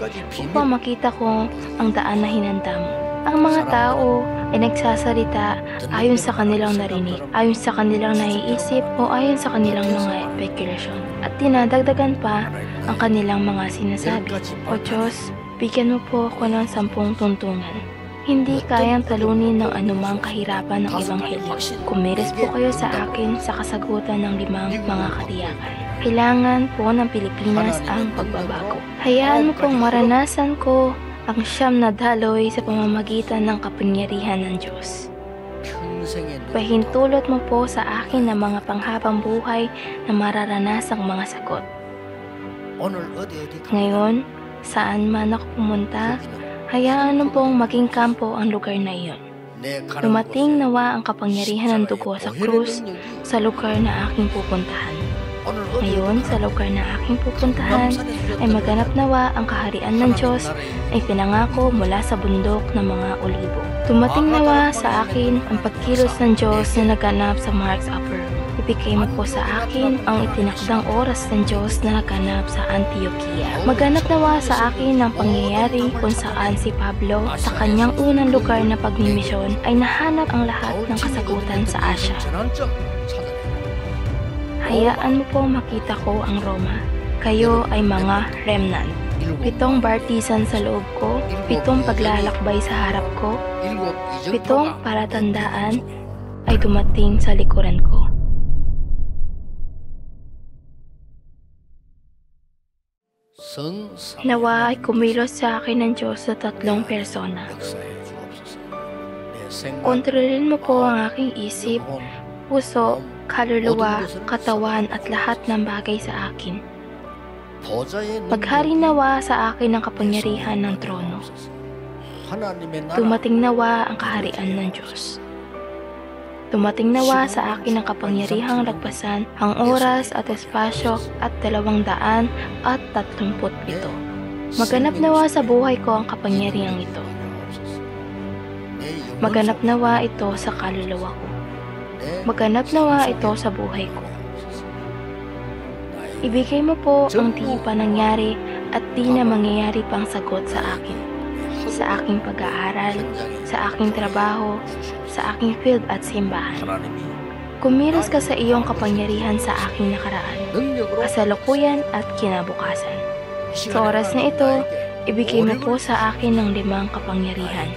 upang makita ko ang daan na hinanda mo. Ang mga tao ay nagsasalita ayon sa kanilang narinig, ayon sa kanilang naiisip o ayon sa kanilang mga espekulasyon. At dinadagdagan pa ang kanilang mga sinasabi. O Diyos, bigyan mo po ako ng 10 tuntunan. Hindi kayang talunin ng anumang kahirapan ng Ebanghelyo. Kumilos po kayo sa akin sa kasagutan ng 5 mga katiyakan. Kailangan po ng Pilipinas ang pagbabago. Hayaan mo pong maranasan ko ang 9 na daloy sa pamamagitan ng kapangyarihan ng Diyos. Pahintulot mo po sa akin ang mga panghabang buhay na mararanasang mga sagot. Ngayon, saan man ako pumunta, hayaan mo pong maging kampo ang lugar na iyon. Dumating nawa ang kapangyarihan ng dugo sa krus sa lugar na aking pupuntahan. Ngayon, sa lugar na aking pupuntahan, ay maganap nawa ang kaharian ng Diyos ay pinangako mula sa bundok ng mga olibo. Dumating nawa sa akin ang pagkilos ng Diyos na naganap sa Mark's Upper Room. Ibigay mo po sa akin ang itinakdang oras ng Diyos na naganap sa Antioquia. Maganap nawa sa akin ang pangyayari kung saan si Pablo sa kanyang unang lugar na pagmimisyon ay nahanap ang lahat ng kasagutan sa Asya. Hayaan mo po makita ko ang Roma. Kayo ay mga remnant. 7 bartisan sa loob ko, 7 paglalakbay sa harap ko, 7 palatandaan ay dumating sa likuran ko. Nawa ay kumilos sa akin ng Diyos sa tatlong persona. Kontrolin mo po ang aking isip, puso, kaluluwa, katawan at lahat ng bagay sa akin. Maghari nawa sa akin ang kapangyarihan ng trono. Dumating nawa ang kaharian ng Diyos. Dumating nawa sa akin ang kapangyarihang lagpasan ang oras at espasyo at 237. Maganap nawa sa buhay ko ang kapangyarihang ito. Maganap nawa ito sa kaluluwa ko. Maganap nawa ito sa buhay ko. Ibigay mo po ang di pa nangyari at di na mangyayari pang sagot sa akin. Sa aking pag-aaral, sa aking trabaho, sa aking field at simbahan. Kumilos ka sa iyong kapangyarihan sa aking nakaraan, kasalukuyan at kinabukasan. Sa oras na ito, ibigay mo po sa akin ng 5 kapangyarihan.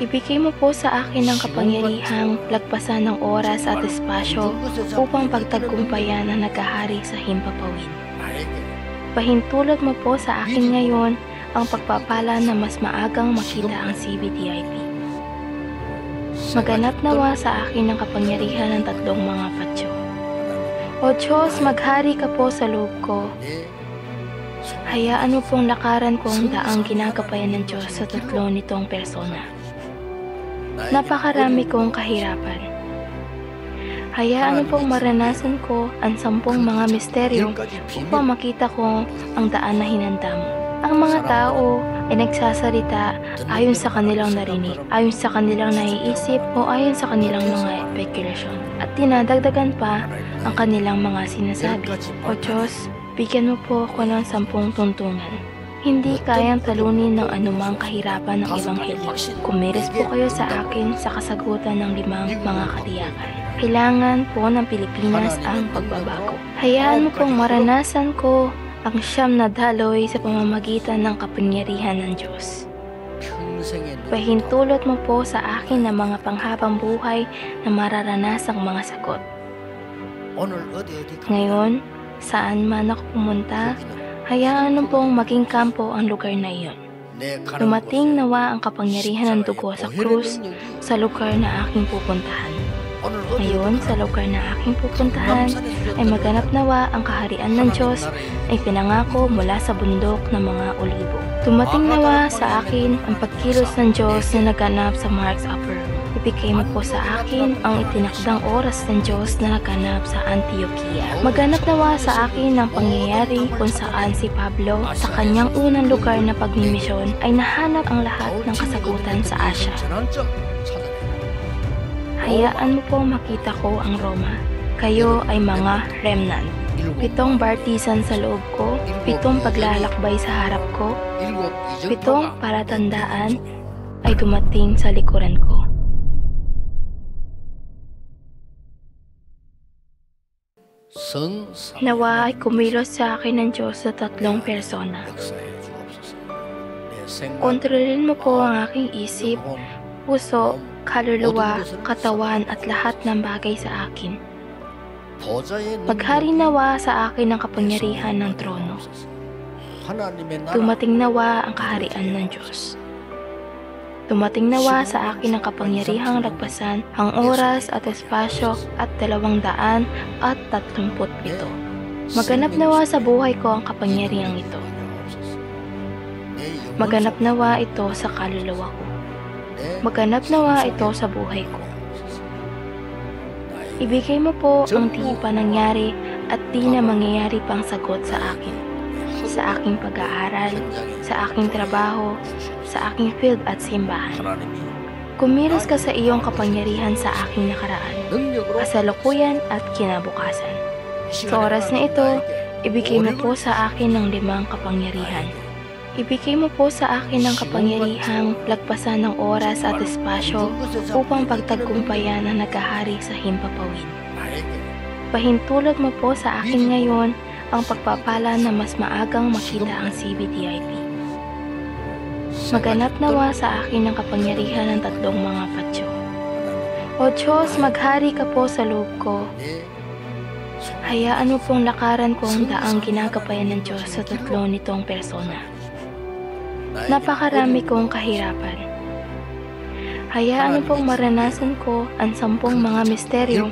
Ibigay mo po sa akin ng kapangyarihang lagpasan ng oras at espasyo upang pagtagumpayan ang naghahari sa himpapawid. Pahintulot mo po sa akin ngayon ang pagpapala na mas maagang makita ang CBDIP. Maganap nawa sa akin ang kapangyarihan ng 3 mga patyo. O Diyos, maghari ka po sa loob ko. Hayaan mo pong lakaran ko ang daang ginagabayan ng Diyos sa 3 nitong persona. Napakarami kong kahirapan. Hayaan mo pong maranasan ko ang 10 mga misteryo upang makita ko ang daan na hinanda mo. Ang mga tao ay nagsasalita ayon sa kanilang narinig, ayon sa kanilang naiisip o ayon sa kanilang mga spekulasyon. At dinadagdagan pa ang kanilang mga sinasabi. O Diyos, bigyan mo po ako ng 10 tuntungan. Hindi kayang talunin ng anumang kahirapan ng Ebanghelyo. Kumilos po kayo sa akin sa kasagutan ng 5 mga katiyakan. Kailangan po ng Pilipinas ang pagbabago. Hayaan mo pong maranasan ko ang 9 na daloy sa pamamagitan ng kapangyarihan ng Diyos. Pahintulot mo po sa akin ng mga panghabang buhay na mararanasang mga sagot. Ngayon, saan man ako pumunta, hayaan mo pong maging kampo ang lugar na iyon. Dumating nawa ang kapangyarihan ng dugo sa krus sa lugar na aking pupuntahan. Ngayon, sa lugar na aking pupuntahan ay maganap nawa ang kaharian ng Diyos ay pinangako mula sa bundok ng mga olibo. Dumating nawa sa akin ang pagkilos ng Diyos na naganap sa Mark's Upper Room. Ibigay mo po sa akin ang itinakdang oras ng Diyos na naganap sa Antioquia. Maganap nawa sa akin ang pangyayari kung saan si Pablo sa kanyang unang lugar na pagmimisyon ay nahanap ang lahat ng kasagutan sa Asya. Hayaan mo po makita ko ang Roma. Kayo ay mga remnant. 7 bartisan sa loob ko, 7 paglalakbay sa harap ko, 7 palatandaan ay dumating sa likuran ko. Nawa ay kumilos sa akin ng Diyos sa 3 persona. Kontrolin mo po ang aking isip, puso, kaluluwa, katawan at lahat ng bagay sa akin. Maghari nawa sa akin ang kapangyarihan ng trono. Dumating nawa ang kaharian ng Diyos. Dumating nawa sa akin ang kapangyarihang lagpasan ang oras at espasyo at 237. Maganap nawa sa buhay ko ang kapangyarihang ito. Maganap nawa ito sa kaluluwa ko. Maganap nawa ito sa buhay ko. Ibigay mo po ang di pa nangyari at di na mangyayari pang sagot sa akin. Sa aking pag-aaral, sa aking trabaho, sa aking field at simbahan. Kumilos ka sa iyong kapangyarihan sa aking nakaraan, kasalukuyan at kinabukasan. Sa oras na ito, ibigay mo po sa akin ng 5 kapangyarihan. Ibigay mo po sa akin ang kapangyarihang lagpasan ng oras at espasyo upang pagtagumpayan ang naghahari sa himpapawid. Pahintulot mo po sa akin ngayon ang pagpapala na mas maagang makita ang CBDIP. Maganap nawa sa akin ang kapangyarihan ng 3 mga patyo. O Diyos, maghari ka po sa loob ko. Hayaan mo pong lakaran ko ang daang ginagabayan ng Diyos sa tatlo nitong persona. Napakarami kong kahirapan. Hayaan mo pong maranasan ko ang 10 mga misteryo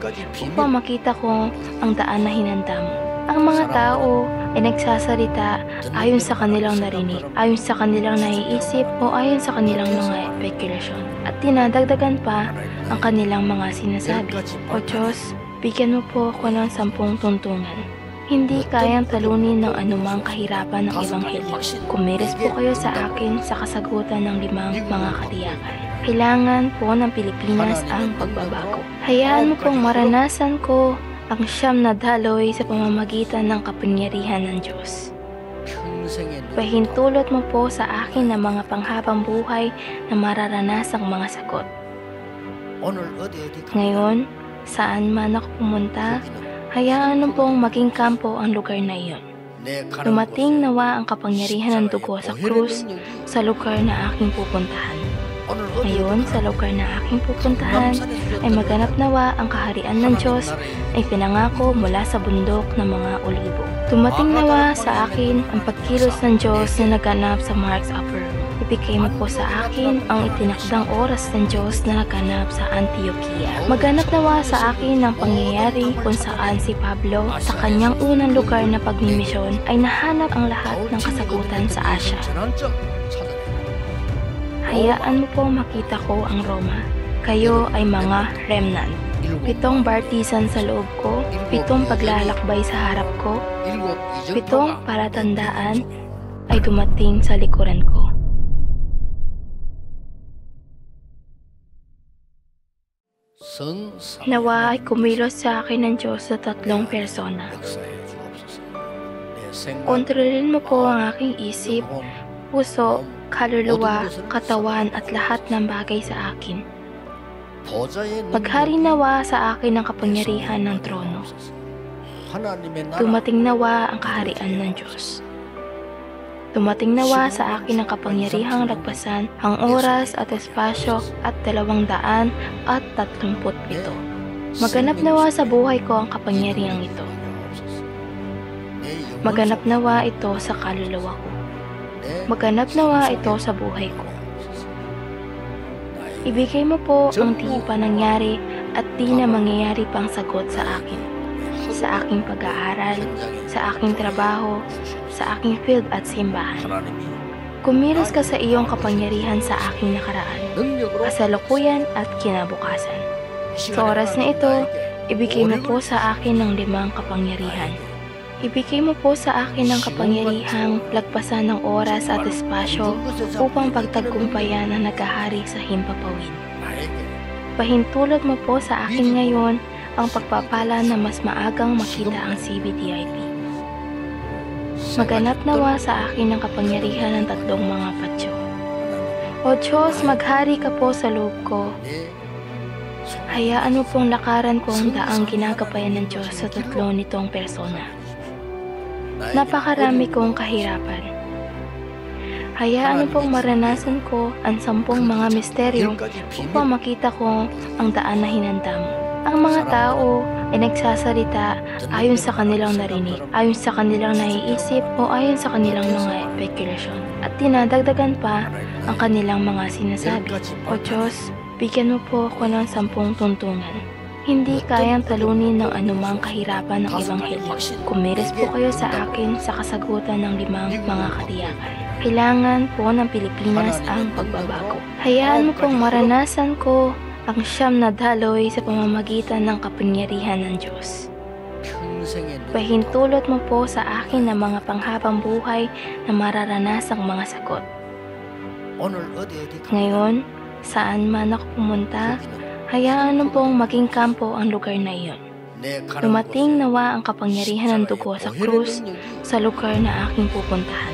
upang makita ko ang daan na hinanda mo. Ang mga tao ay nagsasalita ayon sa kanilang narinig, ayon sa kanilang naiisip o ayon sa kanilang mga spekulasyon. At dinadagdagan pa ang kanilang mga sinasabi. O Diyos, bigyan mo po ako ng 10 tuntungan. Hindi kayang talunin ng anumang kahirapan ng Ebanghelyo. Kumilos po kayo sa akin sa kasagutan ng 5 mga katiyakan. Kailangan po ng Pilipinas ang pagbabago. Hayaan mo pong maranasan ko ang 9 na daloy sa pamamagitan ng kapangyarihan ng Diyos. Pahintulot mo po sa akin ng mga panghabang buhay na mararanasang mga sagot. Ngayon, saan man ako pumunta, hayaan mo pong maging kampo ang lugar na iyon. Dumating nawa ang kapangyarihan ng dugo sa krus sa lugar na aking pupuntahan. Ngayon, sa lugar na aking pupuntahan ay maganap nawa ang kaharian ng Diyos ay pinangako mula sa bundok ng mga olibo. Dumating nawa sa akin ang pagkilos ng Diyos na naganap sa Mark's Upper Room. Ibigay mo po sa akin ang itinakdang oras ng Diyos na naganap sa Antioquia. Maganap nawa sa akin ang pangyayari kung saan si Pablo sa kanyang unang lugar na pagmimisyon ay nahanap ang lahat ng kasagutan sa Asya. Hayaan mo po makita ko ang Roma. Kayo ay mga remnant. 7 bartisan sa loob ko, 7 paglalakbay sa harap ko, 7 palatandaan ay dumating sa likuran ko. Nawa ay kumilos sa akin ng Diyos sa 3 persona. Kontrolin mo po ang aking isip, puso, kaluluwa, katawan at lahat ng bagay sa akin. Paghari nawa sa akin ang kapangyarihan ng trono. Dumating nawa ang kaharian ng Diyos. Dumating nawa sa akin ang kapangyarihang lagpasan ang oras at espasyo at 237. Maganap nawa sa buhay ko ang kapangyarihang ito. Maganap nawa ito sa kaluluwa ko. Maganap nawa ito sa buhay ko. Ibigay mo po ang di pa nangyari at di na mangyayari pang sagot sa akin. Sa aking pag-aaral, sa aking trabaho, sa aking field at simbahan. Kumilos ka sa iyong kapangyarihan sa aking nakaraan, kasalukuyan at kinabukasan. Sa oras na ito, ibigay mo po sa akin ng 5 kapangyarihan. Ibigay mo po sa akin ang kapangyarihang lagpasan ng oras at espasyo upang pagtagumpayan ang naghahari sa himpapawid. Pahintulot mo po sa akin ngayon ang pagpapala na mas maagang makita ang CBDIP. Maganap nawa sa akin ang kapangyarihan ng 3 mga patyo. O Diyos, maghari ka po sa loob ko. Hayaan mo pong lakaran ko ang daang ginagabayan ng Diyos sa 3 nitong persona. Napakarami kong kahirapan. Hayaan mo pong maranasan ko ang 10 mga misteryo upang makita ko ang daan na hinanda mo. Ang mga tao ay nagsasalita ayon sa kanilang narinig, ayon sa kanilang naiisip o ayon sa kanilang mga spekulasyon. At dinadagdagan pa ang kanilang mga sinasabi. O Diyos, bigyan mo po ako ng 10 tuntungan. Hindi kayang talunin ng anumang kahirapan ng Ebanghelyo. Kumilos po kayo sa akin sa kasagutan ng 5 mga katiyakan. Kailangan po ng Pilipinas ang pagbabago. Hayaan mo pong maranasan ko ang 9 na daloy sa pamamagitan ng kapangyarihan ng Diyos. Pahintulot mo po sa akin ng mga panghabang buhay na mararanasang mga sagot. Ngayon, saan man ako pumunta, hayaan mo pong maging kampo ang lugar na iyon. Dumating nawa ang kapangyarihan ng dugo sa krus sa lugar na aking pupuntahan.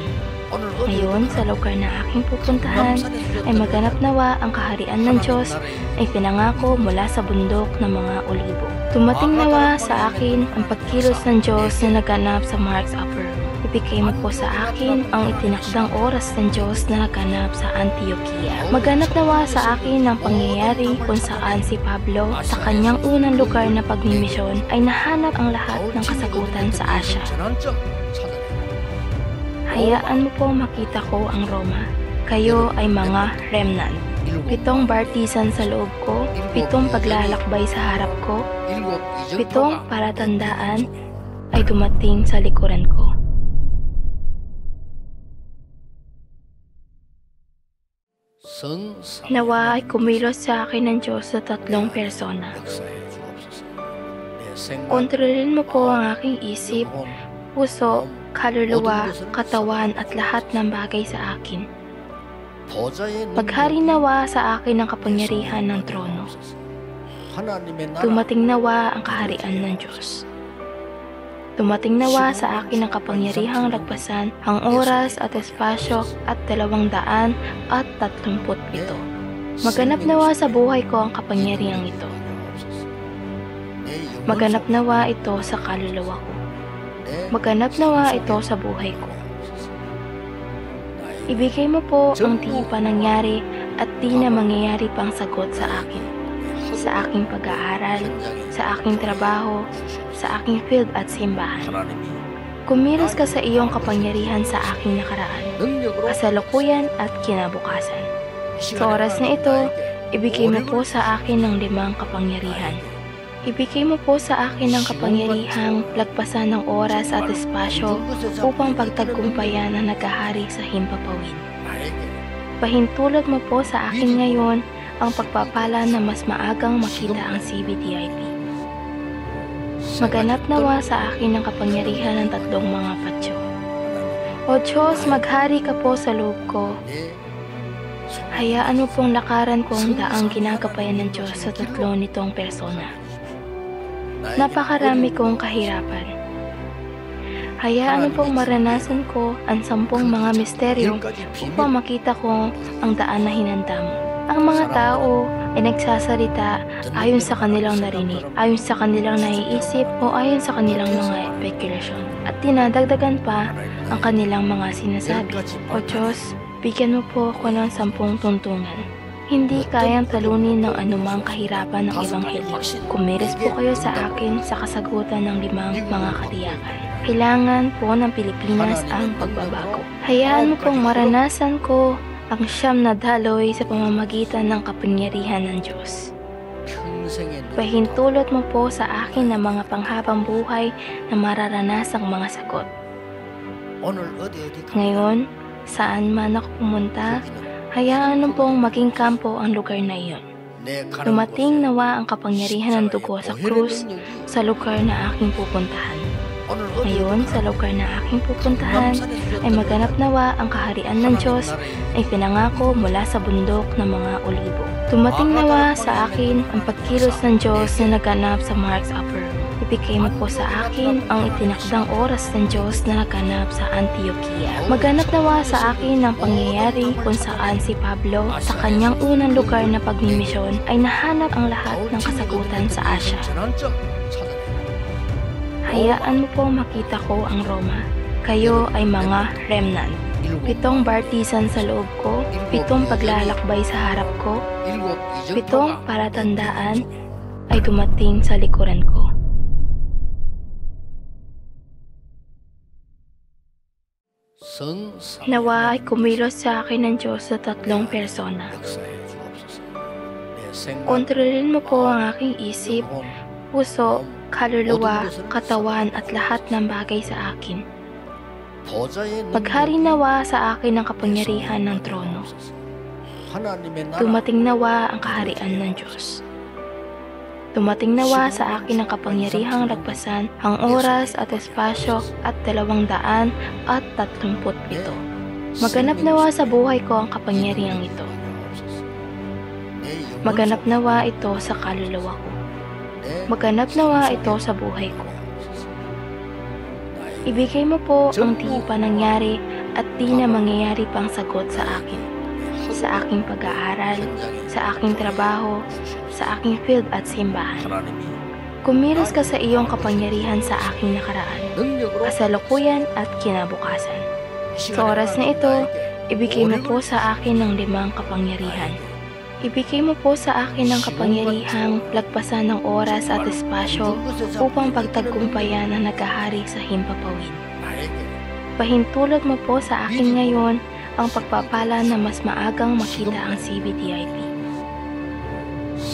Ngayon, sa lugar na aking pupuntahan ay maganap nawa ang kaharian ng Diyos ay pinangako mula sa bundok ng mga olibo. Dumating nawa sa akin ang pagkilos ng Diyos na naganap sa Mark's Upper Room. Ibigay mo po sa akin ang itinakdang oras ng Diyos na naganap sa Antioquia. Maganap nawa sa akin ang pangyayari kung saan si Pablo sa kanyang unang lugar na pagmimisyon ay nahanap ang lahat ng kasagutan sa Asya. Hayaan mo po makita ko ang Roma. Kayo ay mga remnant. 7 bartisan sa loob ko, 7 paglalakbay sa harap ko, 7 palatandaan ay dumating sa likuran ko. Nawa ay kumilos sa akin ng Diyos sa 3 persona. Kontrolin mo po ang aking isip, puso, kaluluwa, katawan at lahat ng bagay sa akin. Maghari nawa sa akin ang kapangyarihan ng trono. Dumating nawa ang kaharian ng Diyos. Dumating nawa sa akin ang kapangyarihang lagpasan ang oras at espasyo at 237. Maganap nawa sa buhay ko ang kapangyarihang ito. Maganap nawa ito sa kaluluwa ko. Maganap nawa ito sa buhay ko. Ibigay mo po ang di pa nangyari at di na mangyayari pang sagot sa akin. Sa aking pag-aaral, sa aking trabaho, sa aking field at simbahan. Kumilos ka sa iyong kapangyarihan sa aking nakaraan, kasalukuyan at kinabukasan. Sa oras na ito, ibigay mo po sa akin ang 5 kapangyarihan. Ibigay mo po sa akin ang kapangyarihang lagpasan ng oras at espasyo upang pagtagumpayan ang naghahari sa himpapawid. Pahintulot mo po sa akin ngayon ang pagpapala na mas maagang makita ang CBDIP. Maganap nawa sa akin ang kapangyarihan ng 3 mga patyo. O Diyos, maghari ka po sa loob ko. Hayaan mo pong lakaran ko ang daang ginagabayan ng Diyos sa 3 nitong persona. Napakarami kong kahirapan. Hayaan mo pong maranasan ko ang 10 mga misteryo upang makita ko ang daan na hinanda mo. Ang mga tao ay nagsasalita ayon sa kanilang narinig, ayon sa kanilang naiisip o ayon sa kanilang mga spekulasyon. At dinadagdagan pa ang kanilang mga sinasabi. O Diyos, bigyan mo po ako ng 10 tuntunan. Hindi kayang talunin ng anumang kahirapan ng Ebanghelyo. Kumilos po kayo sa akin sa kasagutan ng 5 mga katiyakan. Kailangan po ng Pilipinas ang pagbabago. Hayaan mo pong maranasan ko ang 9 na daloy sa pamamagitan ng kapangyarihan ng Diyos. Pahintulot mo po sa akin ng mga panghabang buhay na mararanasang mga sagot. Ngayon, saan man ako pumunta, hayaan mo pong maging kampo ang lugar na iyon. Dumating nawa ang kapangyarihan ng dugo sa krus sa lugar na aking pupuntahan. Ngayon, sa lugar na aking pupuntahan, ay maganap nawa ang kaharian ng Diyos ay pinangako mula sa bundok ng mga olibo. Dumating nawa sa akin ang pagkilos ng Diyos na naganap sa Mark's Upper Room. Ibigay mo po sa akin ang itinakdang oras ng Diyos na naganap sa Antioquia. Maganap nawa sa akin ang pangyayari kung saan si Pablo sa kanyang unang lugar na pagmimisyon ay nahanap ang lahat ng kasagutan sa Asya. Hayaan mo po makita ko ang Roma. Kayo ay mga remnant. 7 bartisan sa loob ko, 7 paglalakbay sa harap ko, 7 palatandaan ay dumating sa likuran ko. Nawa ay kumilos sa akin ng Diyos sa 3 persona. Kontrolin mo po ang aking isip, puso, kaluluwa, katawan at lahat ng bagay sa akin. Maghari nawa sa akin ang kapangyarihan ng trono. Dumating nawa ang kaharian ng Diyos. Dumating nawa sa akin ang kapangyarihang lagpasan ang oras at espasyo at 237. Maganap nawa sa buhay ko ang kapangyarihang ito. Maganap nawa ito sa kaluluwa ko. Maganap nawa ito sa buhay ko. Ibigay mo po ang di pa nangyari at di na mangyayari pang sagot sa akin. Sa aking pag-aaral, sa aking trabaho, sa aking field at simbahan. Kumilos ka sa iyong kapangyarihan sa aking nakaraan, kasalukuyan at kinabukasan. Sa oras na ito, ibigay mo po sa akin ng 5 kapangyarihan. Ibigay mo po sa akin ng kapangyarihang lagpasan ng oras at espasyo upang pagtagumpayan ang naghahari sa himpapawid. Pahintulot mo po sa akin ngayon ang pagpapala na mas maagang makita ang CBDIP.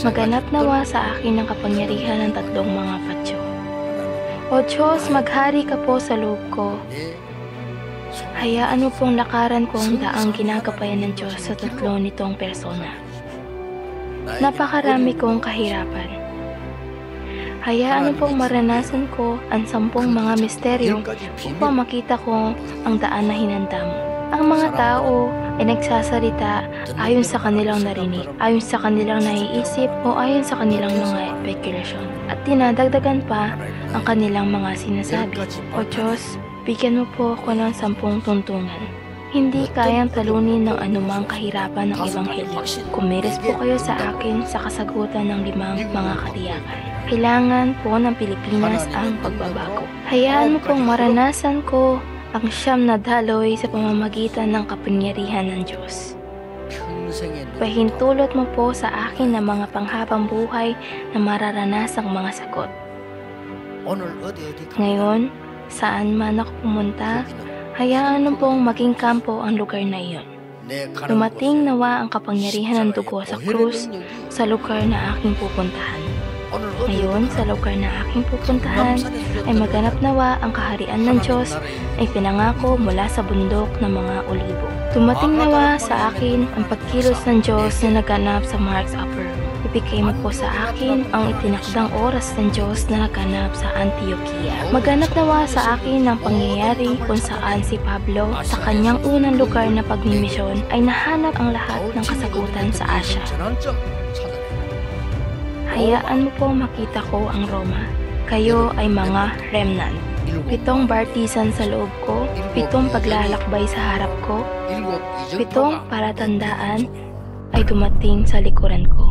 Maganap nawa sa akin ang kapangyarihan ng 3 mga patyo. O Diyos, maghari ka po sa loob ko. Hayaan mo pong lakaran ko ang daang ginagabayan ng Diyos sa 3 nitong persona. Napakarami kong kahirapan. Hayaan mo pong maranasan ko ang 10 mga misteryo upang makita ko ang daan na hinanda mo. Ang mga tao ay nagsasalita ayon sa kanilang narinig, ayon sa kanilang naiisip o ayon sa kanilang mga spekulasyon. At dinadagdagan pa ang kanilang mga sinasabi. O Diyos, bigyan mo po ako ng 10 tuntunan. Hindi kayang talunin ng anumang kahirapan ng Ebanghelyo. Kumilos po kayo sa akin sa kasagutan ng 5 mga katiyakan. Kailangan po ng Pilipinas ang pagbabago. Hayaan mo pong maranasan ko ang 9 na daloy sa pamamagitan ng kapangyarihan ng Diyos. Pahintulot mo po sa akin ng mga panghabang buhay na mararanasang mga sagot. Ngayon, saan man ako pumunta, hayaan mo pong maging kampo ang lugar na iyon. Dumating nawa ang kapangyarihan ng dugo sa krus sa lugar na aking pupuntahan. Ngayon, sa lugar na aking pupuntahan ay maganap nawa ang kaharian ng Diyos ay pinangako mula sa bundok ng mga olibo. Dumating nawa sa akin ang pagkilos ng Diyos na naganap sa Mark's Upper Room. Ibigay mo po sa akin ang itinakdang oras ng Diyos na naganap sa Antioquia. Maganap nawa sa akin ang pangyayari kung saan si Pablo sa kanyang unang lugar na pagmimisyon ay nahanap ang lahat ng kasagutan sa Asya. Hayaan mo po makita ko ang Roma. Kayo ay mga remnant. 7 bartisan sa loob ko, 7 paglalakbay sa harap ko, 7 palatandaan ay dumating sa likuran ko.